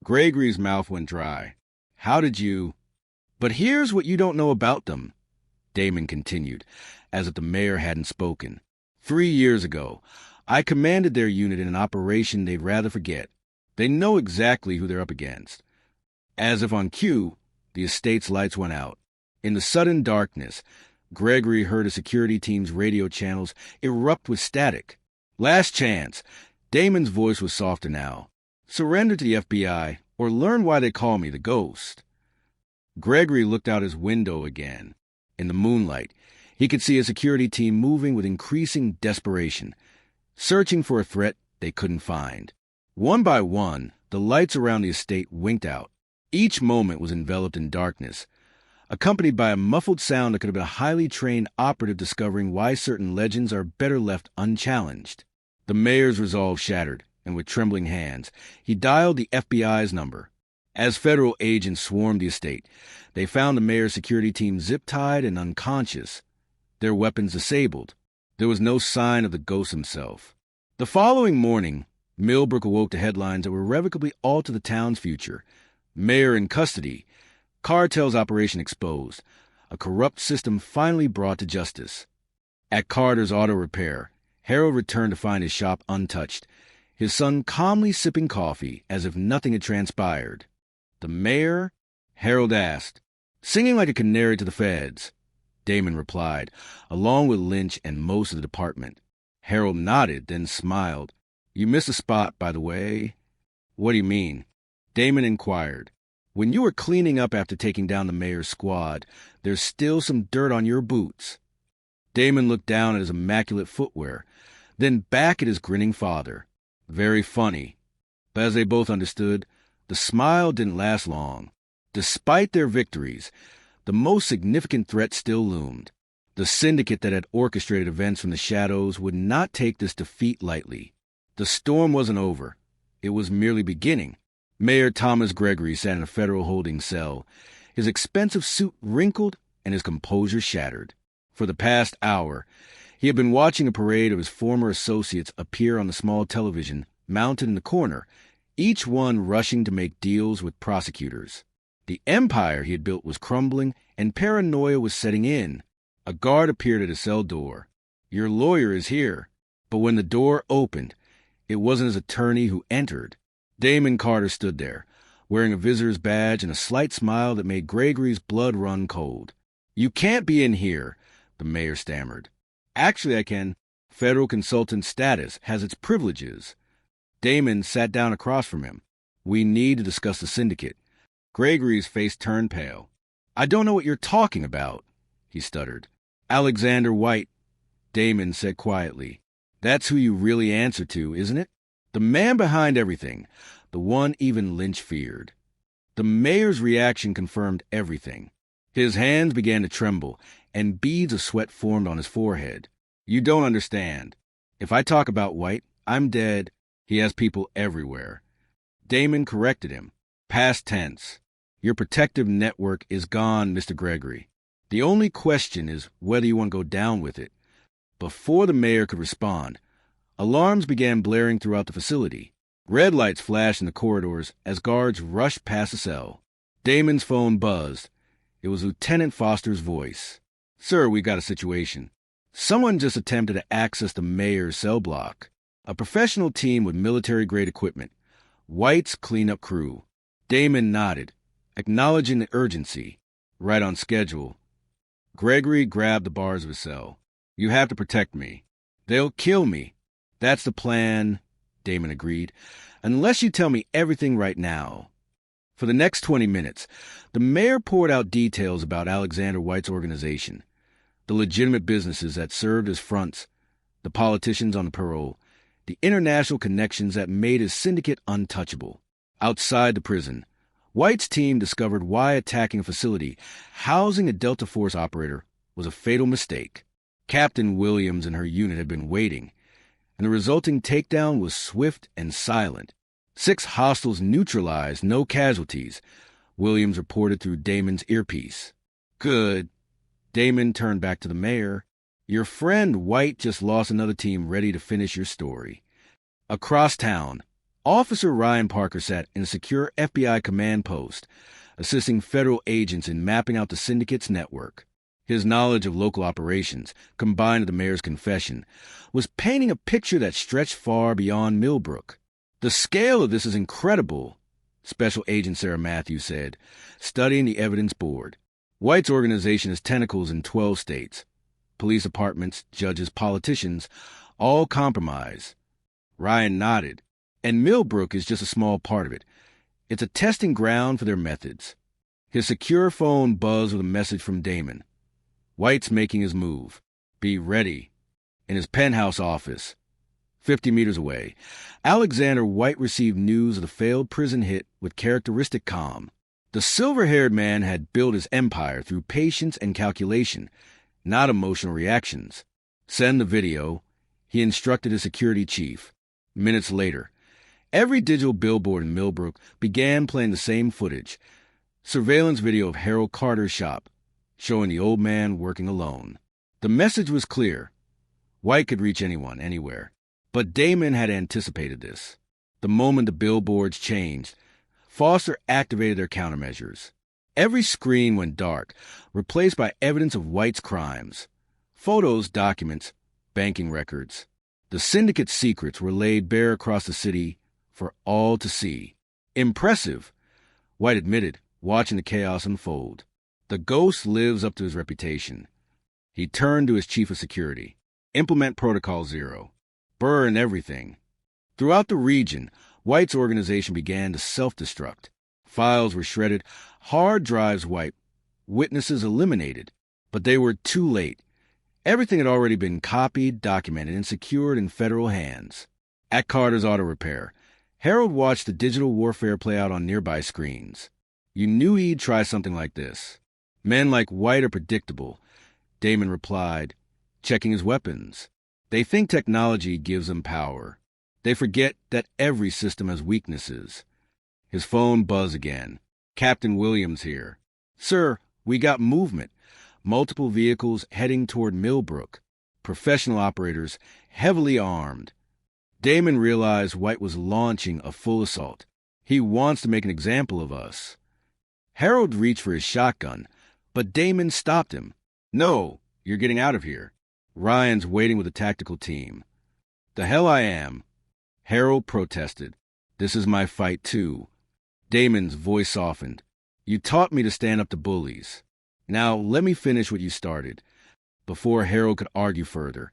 Gregory's mouth went dry. "How did you—" "But here's what you don't know about them," Damon continued, as if the mayor hadn't spoken. 3 years ago, I commanded their unit in an operation they'd rather forget. They know exactly who they're up against. As if on cue, the estate's lights went out. In the sudden darkness, Gregory heard a security team's radio channels erupt with static. "Last chance." Damon's voice was softer now. "Surrender to the FBI, or learn why they call me the Ghost." Gregory looked out his window again. In the moonlight, he could see a security team moving with increasing desperation, searching for a threat they couldn't find. One by one, the lights around the estate winked out. Each moment was enveloped in darkness, accompanied by a muffled sound that could have been a highly trained operative discovering why certain legends are better left unchallenged. The mayor's resolve shattered, and with trembling hands, he dialed the FBI's number. As federal agents swarmed the estate, they found the mayor's security team zip-tied and unconscious, their weapons disabled. There was no sign of the Ghost himself. The following morning, Milbrook awoke to headlines that would irrevocably alter the town's future. Mayor in custody, cartel's operation exposed, a corrupt system finally brought to justice. At Carter's auto repair, Harold returned to find his shop untouched, his son calmly sipping coffee as if nothing had transpired. "The mayor?" Harold asked. "Singing like a canary to the feds," Damon replied, along with Lynch and most of the department. Harold nodded, then smiled. "You missed a spot, by the way." "What do you mean?" Damon inquired. "When you were cleaning up after taking down the mayor's squad, there's still some dirt on your boots." Damon looked down at his immaculate footwear, then back at his grinning father. Very funny. But as they both understood, the smile didn't last long. Despite their victories, the most significant threat still loomed. The syndicate that had orchestrated events from the shadows would not take this defeat lightly. The storm wasn't over. It was merely beginning. Mayor Thomas Gregory sat in a federal holding cell, his expensive suit wrinkled and his composure shattered. For the past hour, he had been watching a parade of his former associates appear on the small television mounted in the corner, each one rushing to make deals with prosecutors. The empire he had built was crumbling, and paranoia was setting in. A guard appeared at his cell door. "Your lawyer is here." But when the door opened, it wasn't his attorney who entered. Damen Carter stood there, wearing a visitor's badge and a slight smile that made Gregory's blood run cold. "You can't be in here," the mayor stammered. "Actually, I can. Federal consultant status has its privileges." Damon sat down across from him. "We need to discuss the syndicate." Gregory's face turned pale. "I don't know what you're talking about," he stuttered. "Alexander White," Damon said quietly. "That's who you really answer to, isn't it? The man behind everything, the one even Lynch feared." The mayor's reaction confirmed everything. His hands began to tremble, and beads of sweat formed on his forehead. "You don't understand. If I talk about White, I'm dead. He has people everywhere." Damon corrected him. "Past tense. Your protective network is gone, Mr. Gregory. The only question is whether you want to go down with it." Before the mayor could respond, alarms began blaring throughout the facility. Red lights flashed in the corridors as guards rushed past the cell. Damon's phone buzzed. It was Lieutenant Foster's voice. "Sir, we've got a situation. Someone just attempted to access the mayor's cell block. A professional team with military-grade equipment. White's cleanup crew." Damon nodded, acknowledging the urgency. "Right on schedule." Gregory grabbed the bars of his cell. "You have to protect me." "They'll kill me." "That's the plan," Damon agreed, "unless you tell me everything right now." For the next 20 minutes, the mayor poured out details about Alexander White's organization, the legitimate businesses that served as fronts, the politicians on the parole, the international connections that made his syndicate untouchable. Outside the prison, White's team discovered why attacking a facility housing a Delta Force operator was a fatal mistake. Captain Williams and her unit had been waiting, and the resulting takedown was swift and silent. 6 hostiles neutralized, no casualties, Williams reported through Damon's earpiece. Good. Damon turned back to the mayor. Your friend White just lost another team ready to finish your story. Across town, Officer Ryan Parker sat in a secure FBI command post, assisting federal agents in mapping out the syndicate's network. His knowledge of local operations, combined with the mayor's confession, was painting a picture that stretched far beyond Milbrook. The scale of this is incredible, Special Agent Sarah Matthews said, studying the evidence board. White's organization has tentacles in 12 states. Police departments, judges, politicians, all compromise. Ryan nodded. And Milbrook is just a small part of it. It's a testing ground for their methods. His secure phone buzzed with a message from Damon. White's making his move. Be ready. In his penthouse office, 50 meters away, Alexander White received news of the failed prison hit with characteristic calm. The silver-haired man had built his empire through patience and calculation, not emotional reactions. Send the video, he instructed his security chief. Minutes later, every digital billboard in Milbrook began playing the same footage. Surveillance video of Harold Carter's shop, showing the old man working alone. The message was clear. White could reach anyone, anywhere. But Damon had anticipated this. The moment the billboards changed, Foster activated their countermeasures. Every screen went dark, replaced by evidence of White's crimes. Photos, documents, banking records. The syndicate's secrets were laid bare across the city for all to see. Impressive, White admitted, watching the chaos unfold. The ghost lives up to his reputation. He turned to his chief of security. Implement Protocol 0. Burn everything. Throughout the region, White's organization began to self-destruct. Files were shredded, hard drives wiped, witnesses eliminated. But they were too late. Everything had already been copied, documented, and secured in federal hands. At Carter's Auto Repair, Harold watched the digital warfare play out on nearby screens. You knew he'd try something like this. Men like White are predictable, Damon replied, checking his weapons. They think technology gives them power. They forget that every system has weaknesses. His phone buzzed again. Captain Williams here. Sir, we got movement. Multiple vehicles heading toward Milbrook. Professional operators, heavily armed. Damon realized White was launching a full assault. He wants to make an example of us. Harold reached for his shotgun, but Damon stopped him. No, you're getting out of here. Ryan's waiting with a tactical team. The hell I am. Harold protested. This is my fight too. Damon's voice softened. You taught me to stand up to bullies. Now let me finish what you started. Before Harold could argue further,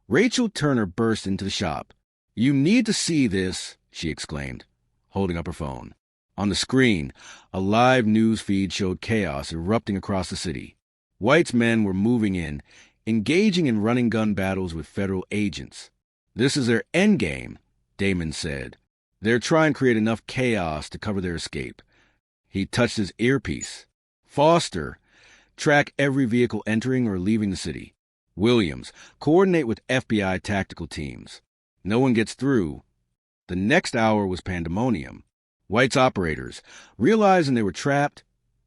Rachel Turner burst into the shop. You need to see this, she exclaimed, holding up her phone. On the screen, a live news feed showed chaos erupting across the city. White's men were moving in, engaging in running-gun battles with federal agents. This is their endgame, Damon said. They're trying to create enough chaos to cover their escape. He touched his earpiece. Foster, track every vehicle entering or leaving the city. Williams, coordinate with FBI tactical teams. No one gets through. The next hour was pandemonium. White's operators, realizing they were trapped,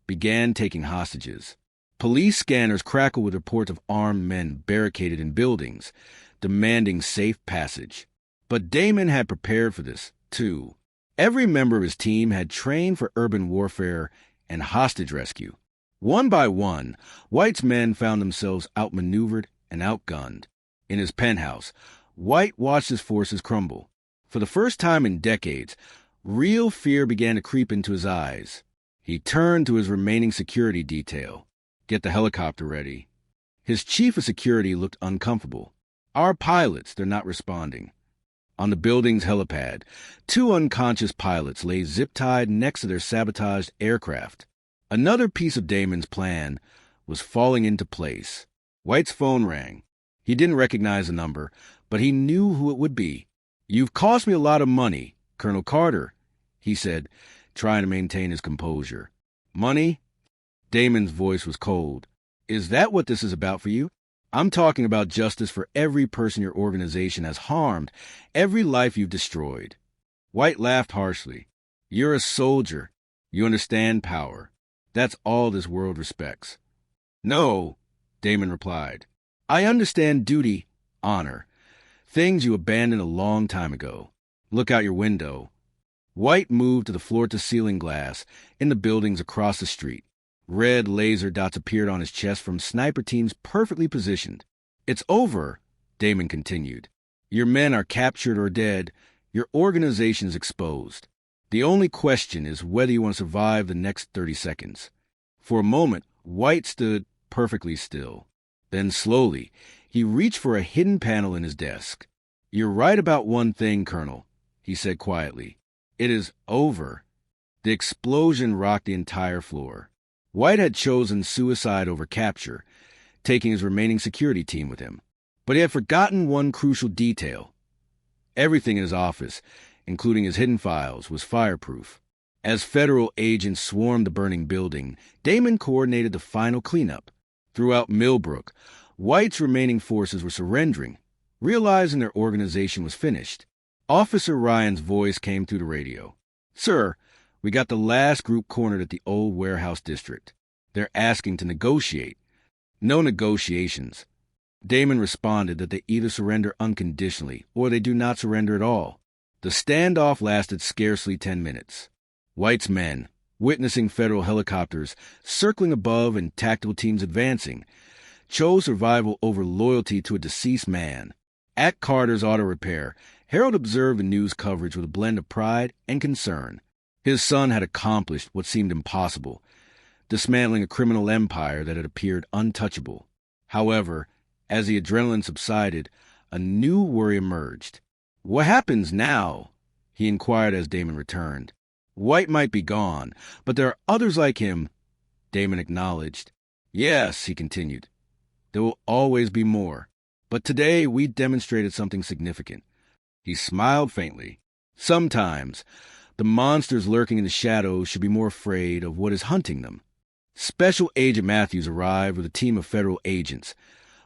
began taking hostages. Police scanners crackled with reports of armed men barricaded in buildings, demanding safe passage. But Damon had prepared for this, too. Every member of his team had trained for urban warfare and hostage rescue. One by one, White's men found themselves outmaneuvered and outgunned. In his penthouse, White watched his forces crumble. For the first time in decades, real fear began to creep into his eyes. He turned to his remaining security detail. Get the helicopter ready. His chief of security looked uncomfortable. Our pilots, they're not responding. On the building's helipad, 2 unconscious pilots lay zip-tied next to their sabotaged aircraft. Another piece of Damon's plan was falling into place. White's phone rang. He didn't recognize the number, but he knew who it would be. You've cost me a lot of money, Colonel Carter, he said, trying to maintain his composure. Money? Damon's voice was cold. Is that what this is about for you? I'm talking about justice for every person your organization has harmed, every life you've destroyed. White laughed harshly. You're a soldier. You understand power. That's all this world respects. No, Damon replied. I understand duty, honor, things you abandoned a long time ago. Look out your window. White moved to the floor-to-ceiling glass in the buildings across the street. Red laser dots appeared on his chest from sniper teams perfectly positioned. It's over, Damon continued. Your men are captured or dead. Your organization is exposed. The only question is whether you want to survive the next 30 seconds. For a moment, White stood perfectly still. Then slowly, he reached for a hidden panel in his desk. You're right about one thing, Colonel, he said quietly. It is over. The explosion rocked the entire floor. White had chosen suicide over capture, taking his remaining security team with him. But he had forgotten one crucial detail. Everything in his office, including his hidden files, was fireproof. As federal agents swarmed the burning building, Damon coordinated the final cleanup. Throughout Milbrook, White's remaining forces were surrendering, realizing their organization was finished. Officer Ryan's voice came through the radio. Sir, we got the last group cornered at the old warehouse district. They're asking to negotiate. No negotiations. Damon responded that they either surrender unconditionally or they do not surrender at all. The standoff lasted scarcely 10 minutes. White's men, witnessing federal helicopters circling above and tactical teams advancing, chose survival over loyalty to a deceased man. At Carter's Auto Repair, Harold observed the news coverage with a blend of pride and concern. His son had accomplished what seemed impossible, dismantling a criminal empire that had appeared untouchable. However, as the adrenaline subsided, a new worry emerged. What happens now? He inquired as Damon returned. White might be gone, but there are others like him, Damon acknowledged. Yes, he continued. There will always be more. But today we demonstrated something significant. He smiled faintly. Sometimes, the monsters lurking in the shadows should be more afraid of what is hunting them. Special Agent Matthews arrived with a team of federal agents,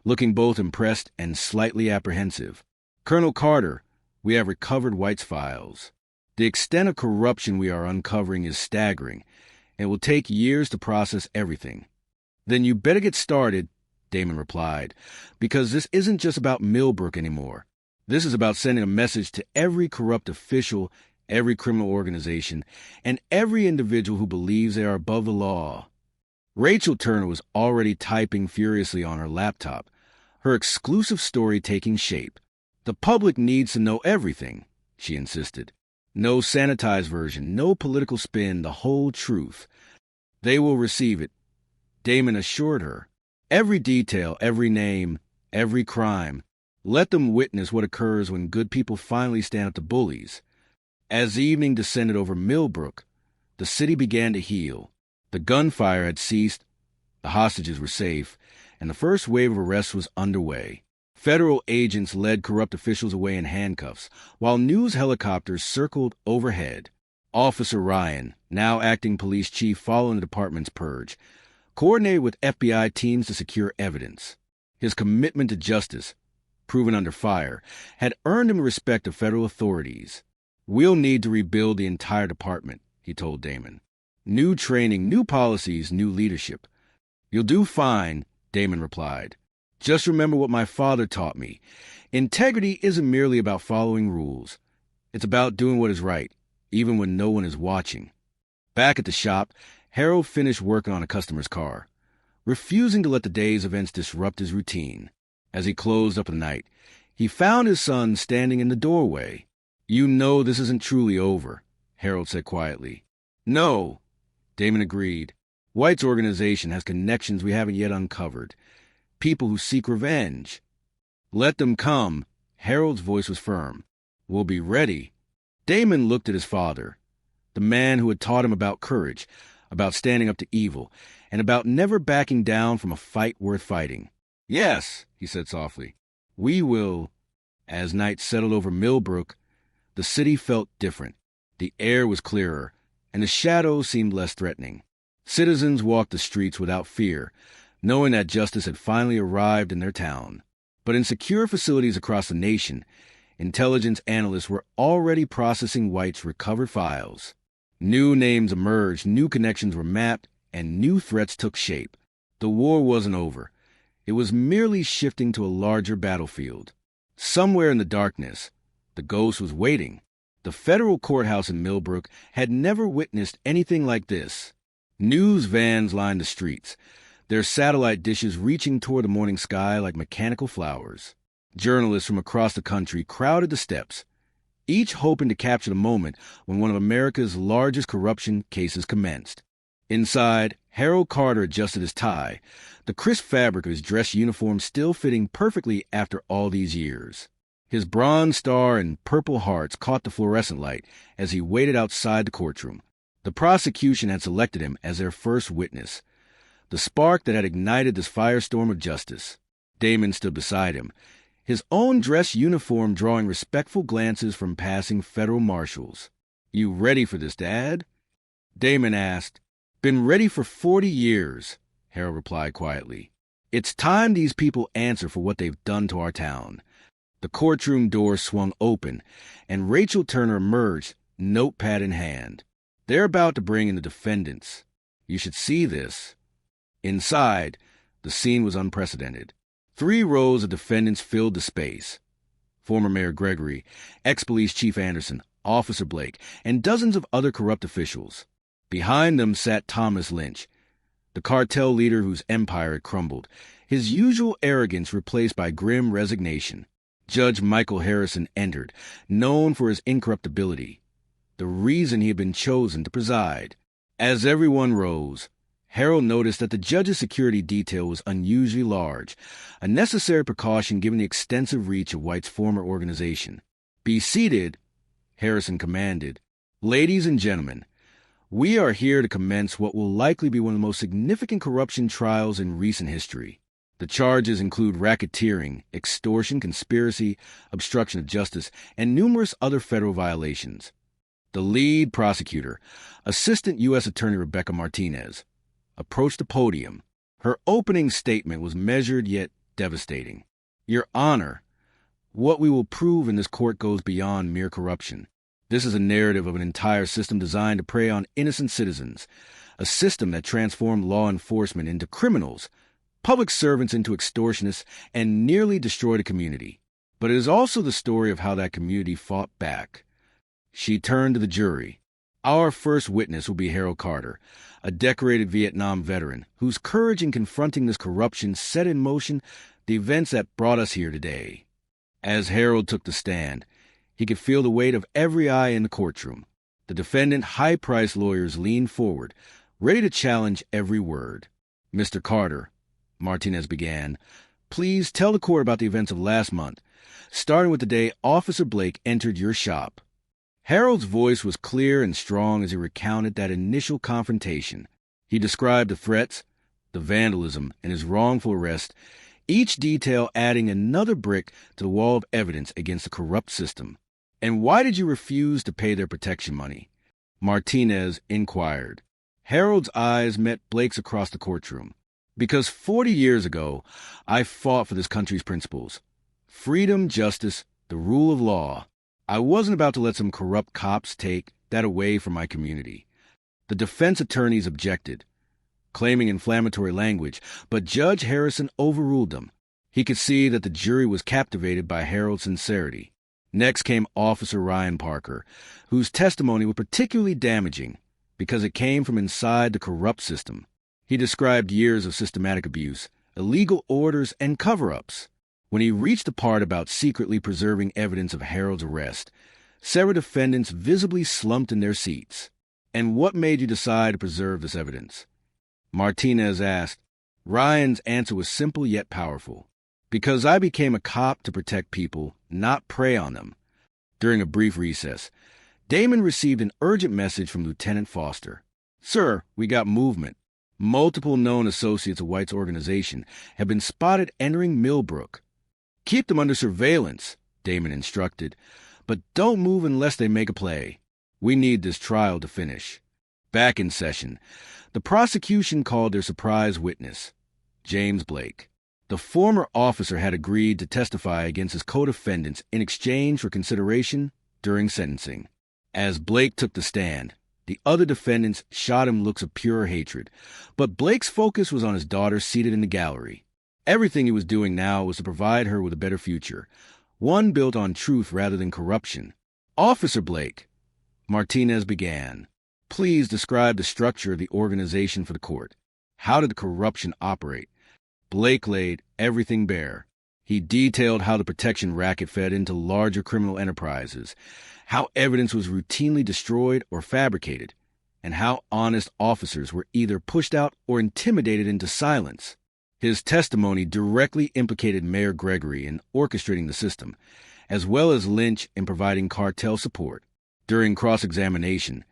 looking both impressed and slightly apprehensive. Colonel Carter, we have recovered White's files. The extent of corruption we are uncovering is staggering, and it will take years to process everything. Then you better get started, Damon replied, because this isn't just about Milbrook anymore. This is about sending a message to every corrupt official, every criminal organization, and every individual who believes they are above the law. Rachel Turner was already typing furiously on her laptop, her exclusive story taking shape. The public needs to know everything, she insisted. No sanitized version, no political spin, the whole truth. They will receive it, Damon assured her. Every detail, every name, every crime. Let them witness what occurs when good people finally stand up to bullies. As evening descended over Milbrook, the city began to heal. The gunfire had ceased, the hostages were safe, and the first wave of arrests was underway. Federal agents led corrupt officials away in handcuffs, while news helicopters circled overhead. Officer Ryan, now acting police chief following the department's purge, coordinated with FBI teams to secure evidence. His commitment to justice, proven under fire, had earned him the respect of federal authorities. We'll need to rebuild the entire department, he told Damon. New training, new policies, new leadership. You'll do fine, Damon replied. Just remember what my father taught me. Integrity isn't merely about following rules. It's about doing what is right, even when no one is watching. Back at the shop, Harold finished working on a customer's car, refusing to let the day's events disrupt his routine. As he closed up the night, he found his son standing in the doorway. You know this isn't truly over, Harold said quietly. No, Damon agreed. White's organization has connections we haven't yet uncovered. People who seek revenge. Let them come. Harold's voice was firm. We'll be ready. Damon looked at his father, the man who had taught him about courage, about standing up to evil, and about never backing down from a fight worth fighting. Yes, he said softly. We will. As night settled over Milbrook, the city felt different. The air was clearer, and the shadows seemed less threatening. Citizens walked the streets without fear, knowing that justice had finally arrived in their town. But in secure facilities across the nation, intelligence analysts were already processing White's recovered files. New names emerged, new connections were mapped, and new threats took shape. The war wasn't over. It was merely shifting to a larger battlefield. Somewhere in the darkness, the ghost was waiting. The federal courthouse in Milbrook had never witnessed anything like this. News vans lined the streets, their satellite dishes reaching toward the morning sky like mechanical flowers. Journalists from across the country crowded the steps, each hoping to capture the moment when one of America's largest corruption cases commenced. Inside, Harold Carter adjusted his tie, the crisp fabric of his dress uniform still fitting perfectly after all these years. His bronze star and purple hearts caught the fluorescent light as he waited outside the courtroom. The prosecution had selected him as their first witness, the spark that had ignited this firestorm of justice. Damen stood beside him, his own dress uniform drawing respectful glances from passing federal marshals. "You ready for this, Dad?" Damen asked. "Been ready for 40 years, Harold replied quietly. "It's time these people answer for what they've done to our town." The courtroom door swung open, and Rachel Turner emerged, notepad in hand. "They're about to bring in the defendants. You should see this." Inside, the scene was unprecedented. 3 rows of defendants filled the space. Former Mayor Gregory, ex-police chief Anderson, Officer Blake, and dozens of other corrupt officials. Behind them sat Thomas Lynch, the cartel leader whose empire had crumbled, his usual arrogance replaced by grim resignation. Judge Michael Harrison entered, known for his incorruptibility, the reason he had been chosen to preside. As everyone rose, Harold noticed that the judge's security detail was unusually large, a necessary precaution given the extensive reach of White's former organization. "Be seated," Harrison commanded. "Ladies and gentlemen, we are here to commence what will likely be one of the most significant corruption trials in recent history. The charges include racketeering, extortion, conspiracy, obstruction of justice, and numerous other federal violations." The lead prosecutor, Assistant U.S. Attorney Rebecca Martinez, approached the podium. Her opening statement was measured yet devastating. "Your Honor, what we will prove in this court goes beyond mere corruption. This is a narrative of an entire system designed to prey on innocent citizens, a system that transformed law enforcement into criminals, public servants into extortionists, and nearly destroyed a community. But it is also the story of how that community fought back." She turned to the jury. "Our first witness will be Harold Carter, a decorated Vietnam veteran whose courage in confronting this corruption set in motion the events that brought us here today." As Harold took the stand, he could feel the weight of every eye in the courtroom. The defendant, high-priced lawyers leaned forward, ready to challenge every word. "Mr. Carter," Martinez began, "please tell the court about the events of last month, starting with the day Officer Blake entered your shop." Harold's voice was clear and strong as he recounted that initial confrontation. He described the threats, the vandalism, and his wrongful arrest, each detail adding another brick to the wall of evidence against the corrupt system. "And why did you refuse to pay their protection money?" Martinez inquired. Harold's eyes met Blake's across the courtroom. "Because 40 years ago, I fought for this country's principles. Freedom, justice, the rule of law. I wasn't about to let some corrupt cops take that away from my community." The defense attorneys objected, claiming inflammatory language, but Judge Harrison overruled them. He could see that the jury was captivated by Harold's sincerity. Next came Officer Ryan Parker, whose testimony was particularly damaging because it came from inside the corrupt system. He described years of systematic abuse, illegal orders, and cover-ups. When he reached the part about secretly preserving evidence of Harold's arrest, several defendants visibly slumped in their seats. "And what made you decide to preserve this evidence?" Martinez asked. Ryan's answer was simple yet powerful. "Because I became a cop to protect people, not prey on them." During a brief recess, Damen received an urgent message from Lieutenant Foster. "Sir, we got movement. Multiple known associates of White's organization have been spotted entering Milbrook." "Keep them under surveillance," Damen instructed, "but don't move unless they make a play. We need this trial to finish." Back in session, the prosecution called their surprise witness, James Blake. The former officer had agreed to testify against his co-defendants in exchange for consideration during sentencing. As Blake took the stand, the other defendants shot him looks of pure hatred, but Blake's focus was on his daughter seated in the gallery. Everything he was doing now was to provide her with a better future, one built on truth rather than corruption. "Officer Blake," Martinez began, "please describe the structure of the organization for the court. How did the corruption operate?" Blake laid everything bare. He detailed how the protection racket fed into larger criminal enterprises, how evidence was routinely destroyed or fabricated, and how honest officers were either pushed out or intimidated into silence. His testimony directly implicated Mayor Gregory in orchestrating the system, as well as Lynch in providing cartel support. During cross-examination,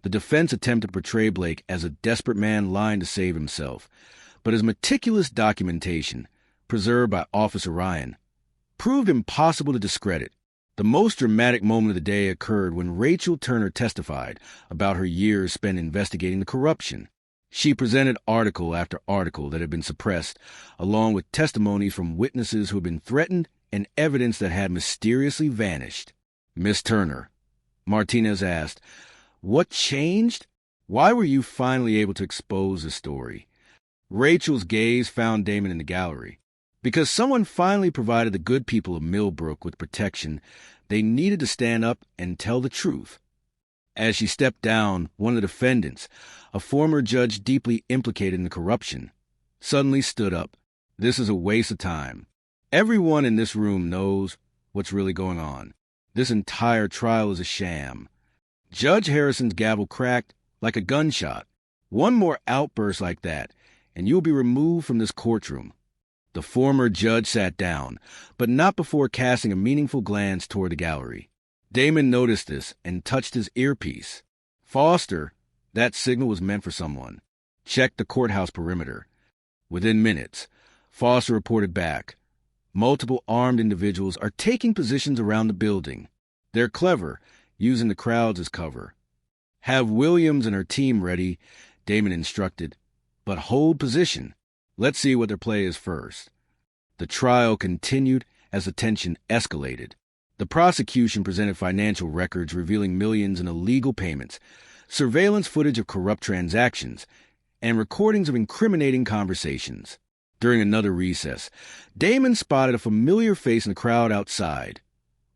the defense attempted to portray Blake as a desperate man lying to save himself, but his meticulous documentation, preserved by Officer Ryan, proved impossible to discredit. The most dramatic moment of the day occurred when Rachel Turner testified about her years spent investigating the corruption. She presented article after article that had been suppressed, along with testimonies from witnesses who had been threatened and evidence that had mysteriously vanished. "Miss Turner," Martinez asked, "what changed? Why were you finally able to expose the story?" Rachel's gaze found Damon in the gallery. Because someone finally provided the good people of Milbrook with protection, they needed to stand up and tell the truth. As she stepped down, one of the defendants, a former judge deeply implicated in the corruption, suddenly stood up. "This is a waste of time. Everyone in this room knows what's really going on. This entire trial is a sham." Judge Harrison's gavel cracked like a gunshot. "One more outburst like that, and you'll be removed from this courtroom." The former judge sat down, but not before casting a meaningful glance toward the gallery. Damon noticed this and touched his earpiece. "Foster, that signal was meant for someone. Check the courthouse perimeter." Within minutes, Foster reported back. "Multiple armed individuals are taking positions around the building. They're clever, using the crowds as cover." "Have Williams and her team ready," Damon instructed, "but hold position. Let's see what their play is first." The trial continued as the tension escalated. The prosecution presented financial records revealing millions in illegal payments, surveillance footage of corrupt transactions, and recordings of incriminating conversations. During another recess, Damon spotted a familiar face in the crowd outside,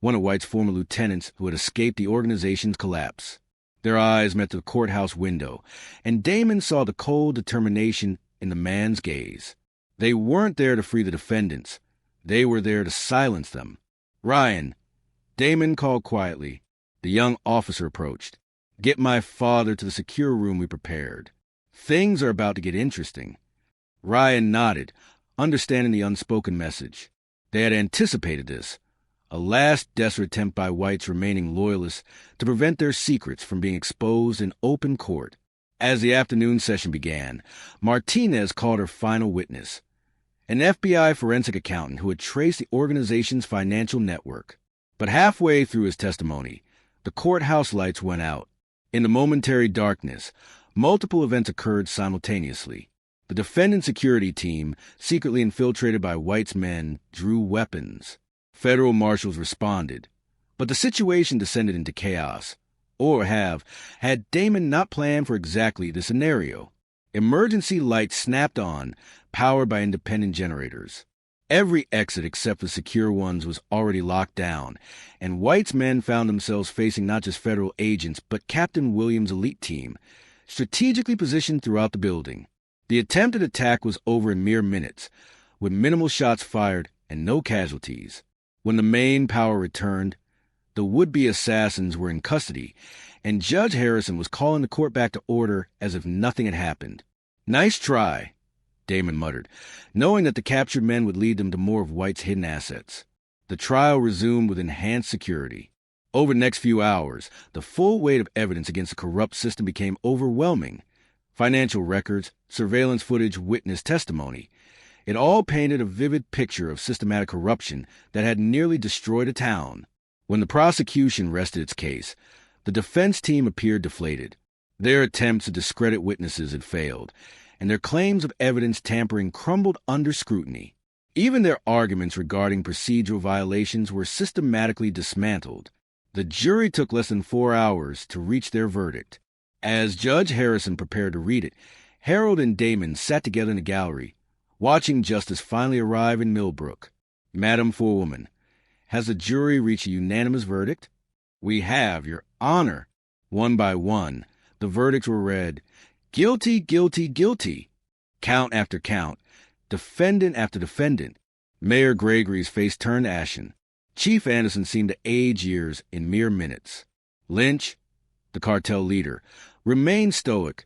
one of White's former lieutenants who had escaped the organization's collapse. Their eyes met the courthouse window, and Damon saw the cold determination in the man's gaze. They weren't there to free the defendants. They were there to silence them. "Ryan," Damon called quietly. The young officer approached. "Get my father to the secure room we prepared. Things are about to get interesting." Ryan nodded, understanding the unspoken message. They had anticipated this, a last desperate attempt by White's remaining loyalists to prevent their secrets from being exposed in open court. As the afternoon session began, Martinez called her final witness, an FBI forensic accountant who had traced the organization's financial network. But halfway through his testimony, the courthouse lights went out. In the momentary darkness, multiple events occurred simultaneously. The defendant security team, secretly infiltrated by White's men, drew weapons. Federal marshals responded, but the situation descended into chaos. Had Damon not planned for exactly the scenario? Emergency lights snapped on, powered by independent generators. Every exit except for secure ones was already locked down, and White's men found themselves facing not just federal agents, but Captain Williams' elite team, strategically positioned throughout the building. The attempted attack was over in mere minutes, with minimal shots fired and no casualties. When the main power returned, the would-be assassins were in custody, and Judge Harrison was calling the court back to order as if nothing had happened. "Nice try," Damon muttered, knowing that the captured men would lead them to more of White's hidden assets. The trial resumed with enhanced security. Over the next few hours, the full weight of evidence against the corrupt system became overwhelming. Financial records, surveillance footage, witness testimony. It all painted a vivid picture of systematic corruption that had nearly destroyed a town. When the prosecution rested its case, the defense team appeared deflated. Their attempts to discredit witnesses had failed, and their claims of evidence tampering crumbled under scrutiny. Even their arguments regarding procedural violations were systematically dismantled. The jury took less than 4 hours to reach their verdict. As Judge Harrison prepared to read it, Harold and Damen sat together in the gallery, watching justice finally arrive in Milbrook. "Madam Forewoman, has the jury reached a unanimous verdict?" "We have, Your Honor." One by one, the verdicts were read. Guilty, guilty, guilty. Count after count, defendant after defendant. Mayor Gregory's face turned ashen. Chief Anderson seemed to age years in mere minutes. Lynch, the cartel leader, remained stoic,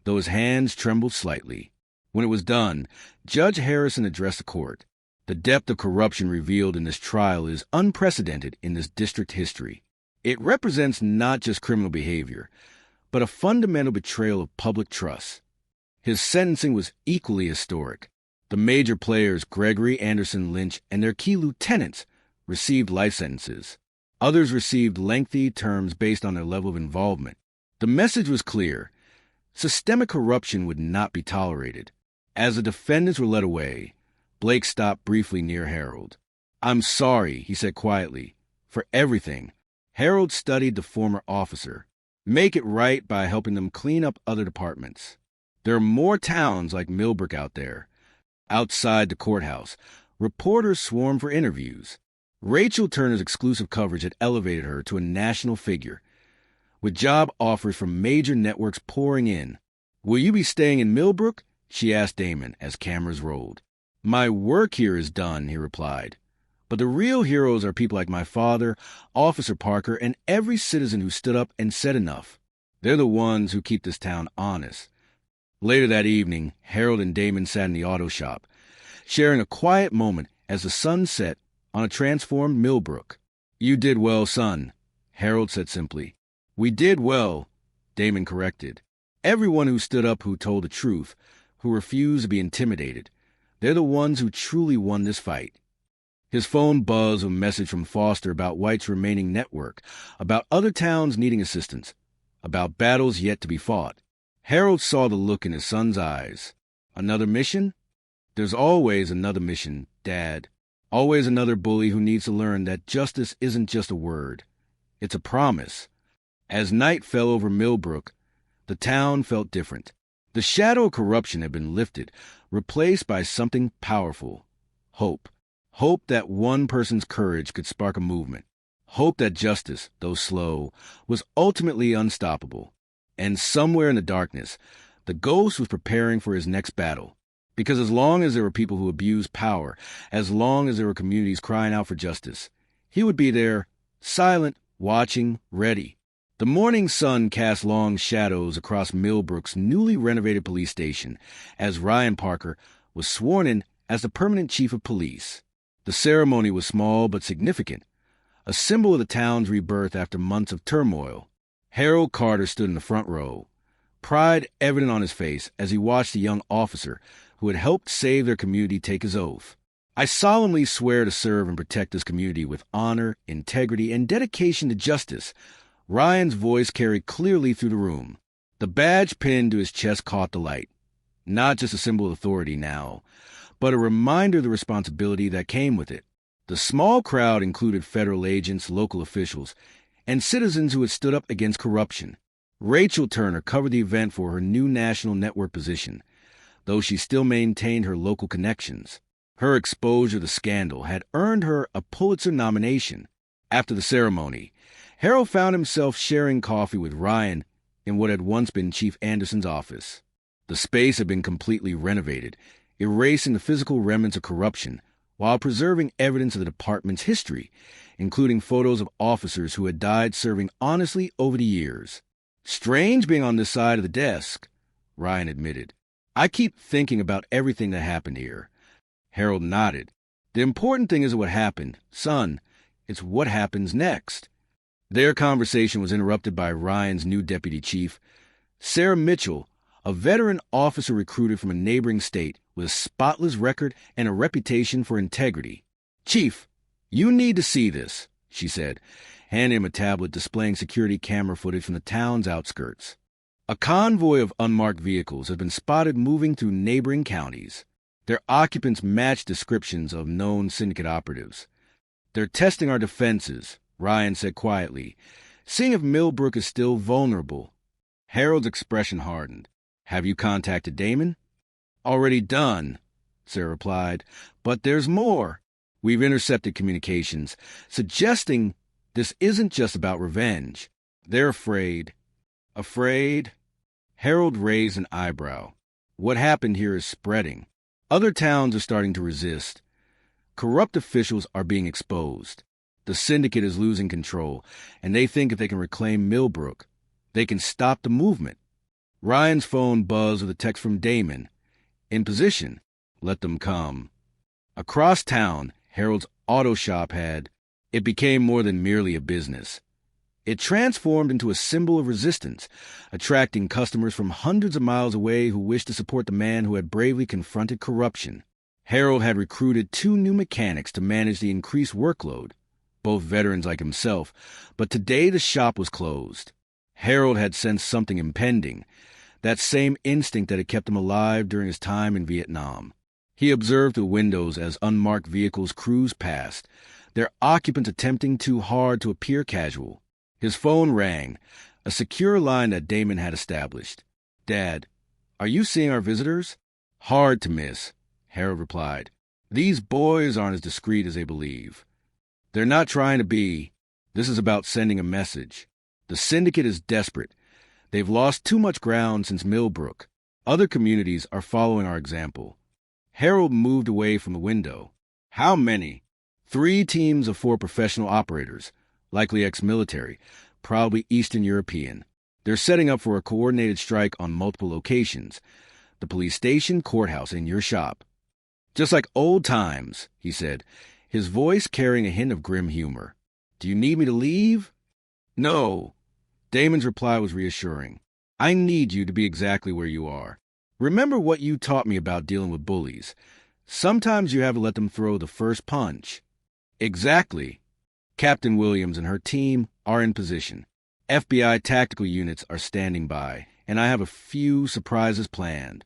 though his hands trembled slightly. When it was done, Judge Harrison addressed the court. The depth of corruption revealed in this trial is unprecedented in this district history. It represents not just criminal behavior, but a fundamental betrayal of public trust. His sentencing was equally historic. The major players, Gregory, Anderson, Lynch, and their key lieutenants, received life sentences. Others received lengthy terms based on their level of involvement. The message was clear. Systemic corruption would not be tolerated. As the defendants were led away, Blake stopped briefly near Harold. "I'm sorry," he said quietly, "for everything." Harold studied the former officer. "Make it right by helping them clean up other departments. There are more towns like Milbrook out there." Outside the courthouse, reporters swarmed for interviews. Rachel Turner's exclusive coverage had elevated her to a national figure, with job offers from major networks pouring in. "Will you be staying in Milbrook?" she asked Damen as cameras rolled. "My work here is done," he replied. "But the real heroes are people like my father, Officer Parker, and every citizen who stood up and said enough. They're the ones who keep this town honest." Later that evening, Harold and Damen sat in the auto shop, sharing a quiet moment as the sun set on a transformed Milbrook. "You did well, son," Harold said simply. "We did well," Damen corrected. "Everyone who stood up, who told the truth, who refused to be intimidated, they're the ones who truly won this fight." His phone buzzed with a message from Foster about White's remaining network, about other towns needing assistance, about battles yet to be fought. Harold saw the look in his son's eyes. "Another mission?" "There's always another mission, Dad. Always another bully who needs to learn that justice isn't just a word. It's a promise." As night fell over Milbrook, the town felt different. The shadow of corruption had been lifted, replaced by something powerful. Hope. Hope that one person's courage could spark a movement. Hope that justice, though slow, was ultimately unstoppable. And somewhere in the darkness, the ghost was preparing for his next battle. Because as long as there were people who abused power, as long as there were communities crying out for justice, he would be there, silent, watching, ready. The morning sun cast long shadows across Milbrook's newly renovated police station as Ryan Parker was sworn in as the permanent chief of police. The ceremony was small but significant, a symbol of the town's rebirth after months of turmoil. Harold Carter stood in the front row, pride evident on his face as he watched the young officer who had helped save their community take his oath. "I solemnly swear to serve and protect this community with honor, integrity, and dedication to justice." Ryan's voice carried clearly through the room. The badge pinned to his chest caught the light. Not just a symbol of authority now, but a reminder of the responsibility that came with it. The small crowd included federal agents, local officials, and citizens who had stood up against corruption. Rachel Turner covered the event for her new national network position, though she still maintained her local connections. Her exposure to the scandal had earned her a Pulitzer nomination. After the ceremony, Harold found himself sharing coffee with Ryan in what had once been Chief Anderson's office. The space had been completely renovated, erasing the physical remnants of corruption while preserving evidence of the department's history, including photos of officers who had died serving honestly over the years. "Strange being on this side of the desk," Ryan admitted. "I keep thinking about everything that happened here." Harold nodded. "The important thing isn't what happened, son. It's what happens next." Their conversation was interrupted by Ryan's new deputy chief, Sarah Mitchell, a veteran officer recruited from a neighboring state with a spotless record and a reputation for integrity. "Chief, you need to see this," she said, handing him a tablet displaying security camera footage from the town's outskirts. A convoy of unmarked vehicles has been spotted moving through neighboring counties. Their occupants match descriptions of known syndicate operatives. "They're testing our defenses," Ryan said quietly, "seeing if Milbrook is still vulnerable." Harold's expression hardened. "Have you contacted Damen?" "Already done," Sarah replied. "But there's more. We've intercepted communications, suggesting this isn't just about revenge. They're afraid." "Afraid?" Harold raised an eyebrow. "What happened here is spreading. Other towns are starting to resist. Corrupt officials are being exposed. The syndicate is losing control, and they think if they can reclaim Milbrook, they can stop the movement." Ryan's phone buzzed with a text from Damen. "In position. Let them come." Across town, Harold's auto shop it became more than merely a business. It transformed into a symbol of resistance, attracting customers from hundreds of miles away who wished to support the man who had bravely confronted corruption. Harold had recruited 2 new mechanics to manage the increased workload, both veterans like himself, but today the shop was closed. Harold had sensed something impending, that same instinct that had kept him alive during his time in Vietnam. He observed through windows as unmarked vehicles cruised past, their occupants attempting too hard to appear casual. His phone rang, a secure line that Damen had established. "Dad, are you seeing our visitors?" "Hard to miss," Harold replied. "These boys aren't as discreet as they believe. They're not trying to be. This is about sending a message. The syndicate is desperate. They've lost too much ground since Milbrook. Other communities are following our example." Harold moved away from the window. "How many?" 3 teams of 4 professional operators, likely ex-military, probably Eastern European. They're setting up for a coordinated strike on multiple locations: the police station, courthouse, and your shop. "Just like old times," he said, his voice carrying a hint of grim humor. "Do you need me to leave?" "No." Damon's reply was reassuring. "I need you to be exactly where you are. Remember what you taught me about dealing with bullies. Sometimes you have to let them throw the first punch." "Exactly." Captain Williams and her team are in position. FBI tactical units are standing by, and I have a few surprises planned.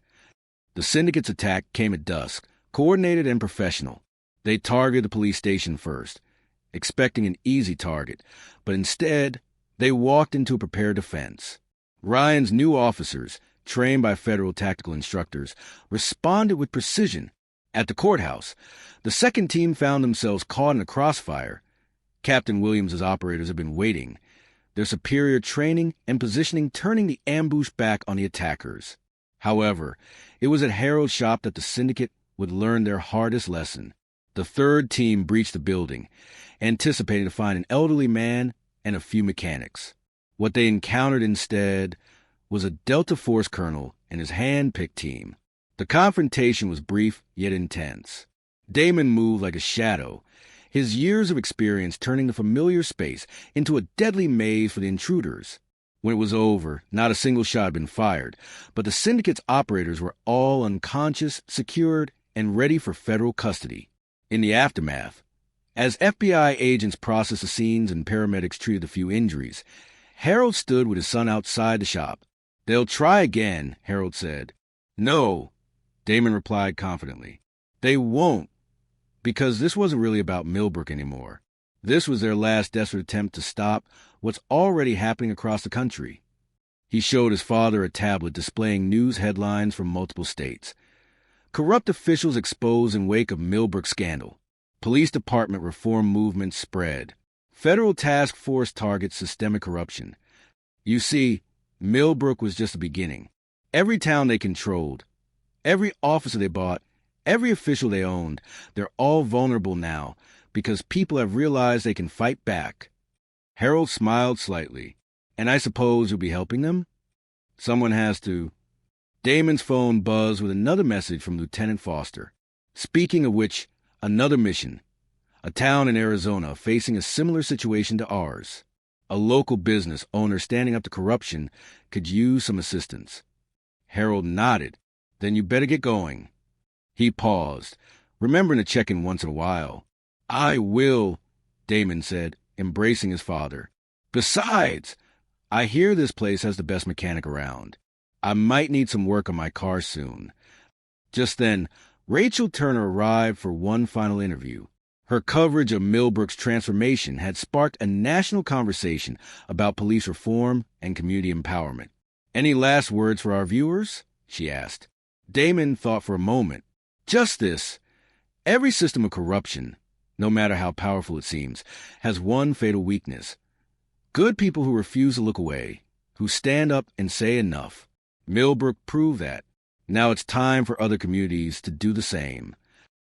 The syndicate's attack came at dusk, coordinated and professional. They targeted the police station first, expecting an easy target, but instead, they walked into a prepared defense. Ryan's new officers, trained by federal tactical instructors, responded with precision. At the courthouse, the second team found themselves caught in a crossfire. Captain Williams' operators had been waiting, their superior training and positioning turning the ambush back on the attackers. However, it was at Harold's shop that the syndicate would learn their hardest lesson. The third team breached the building, anticipating to find an elderly man and a few mechanics. What they encountered instead was a Delta Force colonel and his hand-picked team. The confrontation was brief yet intense. Damen moved like a shadow, his years of experience turning the familiar space into a deadly maze for the intruders. When it was over, not a single shot had been fired, but the syndicate's operators were all unconscious, secured, and ready for federal custody. In the aftermath, as FBI agents processed the scenes and paramedics treated the few injuries, Harold stood with his son outside the shop. "They'll try again," Harold said. "No," Damen replied confidently. "They won't. Because this wasn't really about Milbrook anymore. This was their last desperate attempt to stop what's already happening across the country." He showed his father a tablet displaying news headlines from multiple states. Corrupt officials exposed in wake of Milbrook scandal. Police department reform movement spread. Federal task force targets systemic corruption. You see, Milbrook was just the beginning. Every town they controlled, every officer they bought, every official they owned, they're all vulnerable now because people have realized they can fight back. Harold smiled slightly. "And I suppose you'll be helping them?" "Someone has to." Damon's phone buzzed with another message from Lieutenant Foster. "Speaking of which, another mission. A town in Arizona facing a similar situation to ours. A local business owner standing up to corruption could use some assistance." Harold nodded. "Then you better get going." He paused, remembering to check in once in a while. "I will," Damen said, embracing his father. "Besides, I hear this place has the best mechanic around. I might need some work on my car soon. Just then, Rachel Turner arrived for one final interview. Her coverage of Milbrook's transformation had sparked a national conversation about police reform and community empowerment. "Any last words for our viewers?" she asked. Damen thought for a moment. "Just this. Every system of corruption, no matter how powerful it seems, has one fatal weakness. Good people who refuse to look away, who stand up and say enough. Milbrook proved that. Now it's time for other communities to do the same."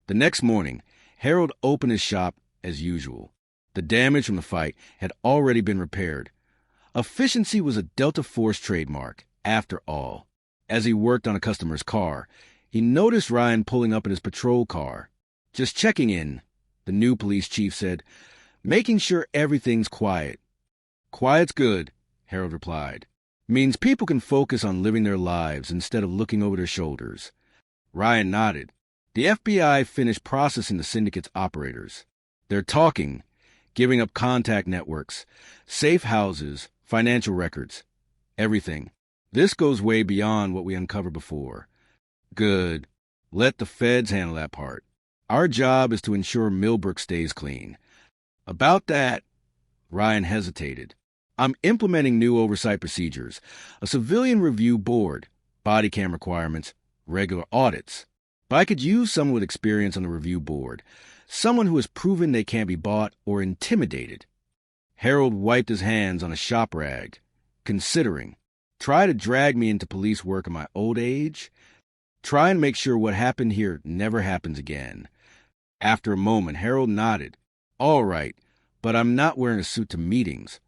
The next morning, Harold opened his shop as usual. The damage from the fight had already been repaired. Efficiency was a Delta Force trademark, after all. As he worked on a customer's car, he noticed Ryan pulling up in his patrol car. "Just checking in," the new police chief said, "making sure everything's quiet." "Quiet's good," Harold replied. "Means people can focus on living their lives instead of looking over their shoulders." Ryan nodded. The FBI finished processing the syndicate's operators. They're talking, giving up contact networks, safe houses, financial records, everything. This goes way beyond what we uncovered before. Good. Let the feds handle that part. Our job is to ensure Milbrook stays clean. About that, Ryan hesitated. "I'm implementing new oversight procedures, a civilian review board, body cam requirements, regular audits. But I could use someone with experience on the review board, someone who has proven they can't be bought or intimidated." Harold wiped his hands on a shop rag, considering. Try to drag me into police work in my old age? Try and make sure what happened here never happens again. After a moment, Harold nodded. "All right, but I'm not wearing a suit to meetings."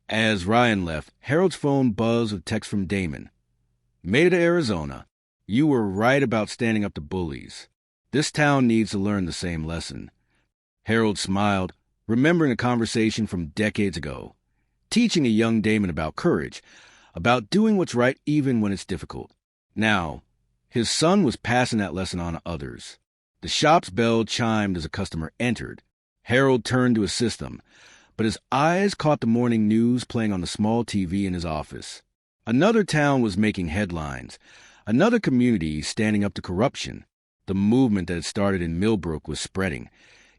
As Ryan left, Harold's phone buzzed with text from Damen. "Made it to Arizona. You were right about standing up to bullies. This town needs to learn the same lesson." Harold smiled, remembering a conversation from decades ago, teaching a young Damen about courage, about doing what's right even when it's difficult. Now, his son was passing that lesson on to others. The shop's bell chimed as a customer entered. Harold turned to assist them, but his eyes caught the morning news playing on the small TV in his office. Another town was making headlines. Another community standing up to corruption. The movement that had started in Milbrook was spreading,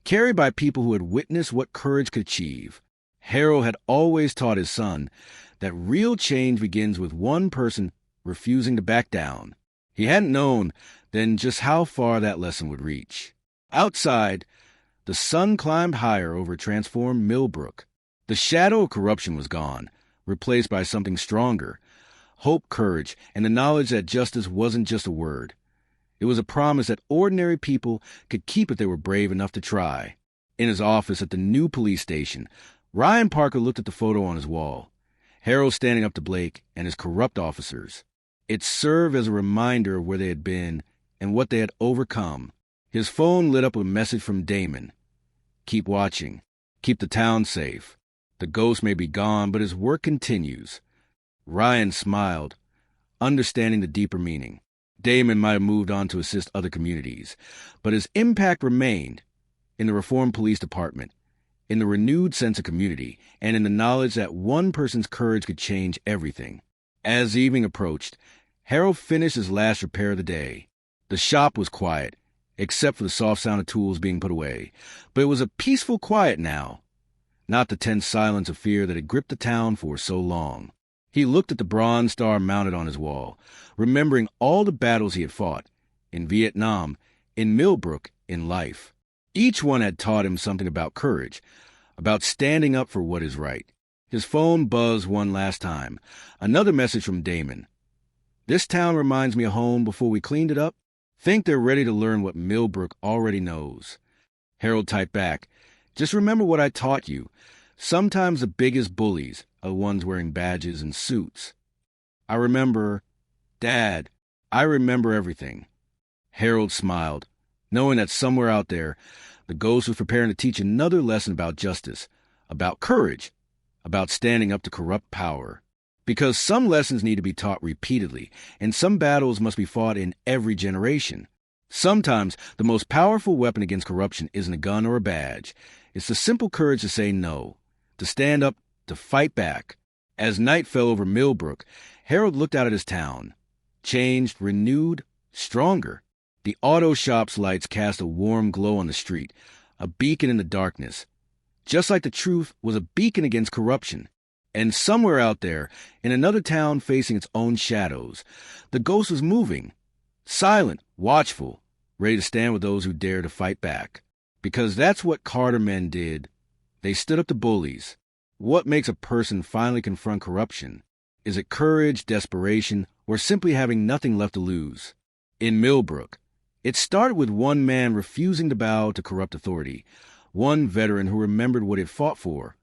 carried by people who had witnessed what courage could achieve. Harold had always taught his son that real change begins with one person refusing to back down. He hadn't known then just how far that lesson would reach. Outside, the sun climbed higher over transformed Milbrook. The shadow of corruption was gone, replaced by something stronger. Hope, courage, and the knowledge that justice wasn't just a word. It was a promise that ordinary people could keep if they were brave enough to try. In his office at the new police station, Ryan Parker looked at the photo on his wall. Harold standing up to Blake and his corrupt officers. It served as a reminder of where they had been and what they had overcome. His phone lit up with a message from Damen. "Keep watching. Keep the town safe. The ghost may be gone, but his work continues." Ryan smiled, understanding the deeper meaning. Damen might have moved on to assist other communities, but his impact remained in the reformed police department, in the renewed sense of community, and in the knowledge that one person's courage could change everything. As evening approached, Harold finished his last repair of the day. The shop was quiet, except for the soft sound of tools being put away, but it was a peaceful quiet now, not the tense silence of fear that had gripped the town for so long. He looked at the bronze star mounted on his wall, remembering all the battles he had fought, in Vietnam, in Milbrook, in life. Each one had taught him something about courage, about standing up for what is right. His phone buzzed one last time. Another message from Damen. "This town reminds me of home before we cleaned it up. Think they're ready to learn what Milbrook already knows." Harold typed back, "Just remember what I taught you. Sometimes the biggest bullies are the ones wearing badges and suits." "I remember, Dad, I remember everything." Harold smiled, knowing that somewhere out there, the ghost was preparing to teach another lesson about justice, about courage, about standing up to corrupt power. Because some lessons need to be taught repeatedly, and some battles must be fought in every generation. Sometimes the most powerful weapon against corruption isn't a gun or a badge. It's the simple courage to say no, to stand up, to fight back, As night fell over Milbrook, Harold looked out at his town. Changed, renewed, stronger. The auto shop's lights cast a warm glow on the street, a beacon in the darkness. Just like the truth was a beacon against corruption. And somewhere out there, in another town facing its own shadows, the ghost was moving, silent, watchful, ready to stand with those who dare to fight back. Because that's what Carter men did. They stood up to bullies. What makes a person finally confront corruption? Is it courage, desperation, or simply having nothing left to lose? In Milbrook, it started with one man refusing to bow to corrupt authority, one veteran who remembered what he fought for,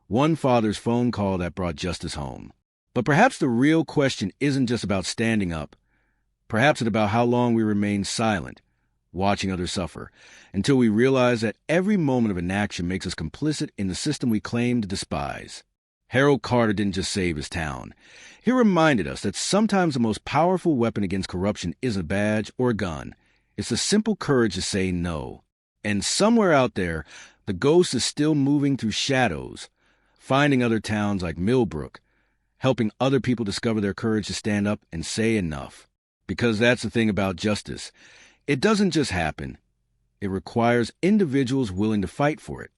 one father's phone call that brought justice home. But perhaps the real question isn't just about standing up. Perhaps it's about how long we remain silent, watching others suffer, until we realize that every moment of inaction makes us complicit in the system we claim to despise. Harold Carter didn't just save his town. He reminded us that sometimes the most powerful weapon against corruption isn't a badge or a gun. It's the simple courage to say no. And somewhere out there, the ghost is still moving through shadows, finding other towns like Milbrook, helping other people discover their courage to stand up and say enough. Because that's the thing about justice. It doesn't just happen. It requires individuals willing to fight for it.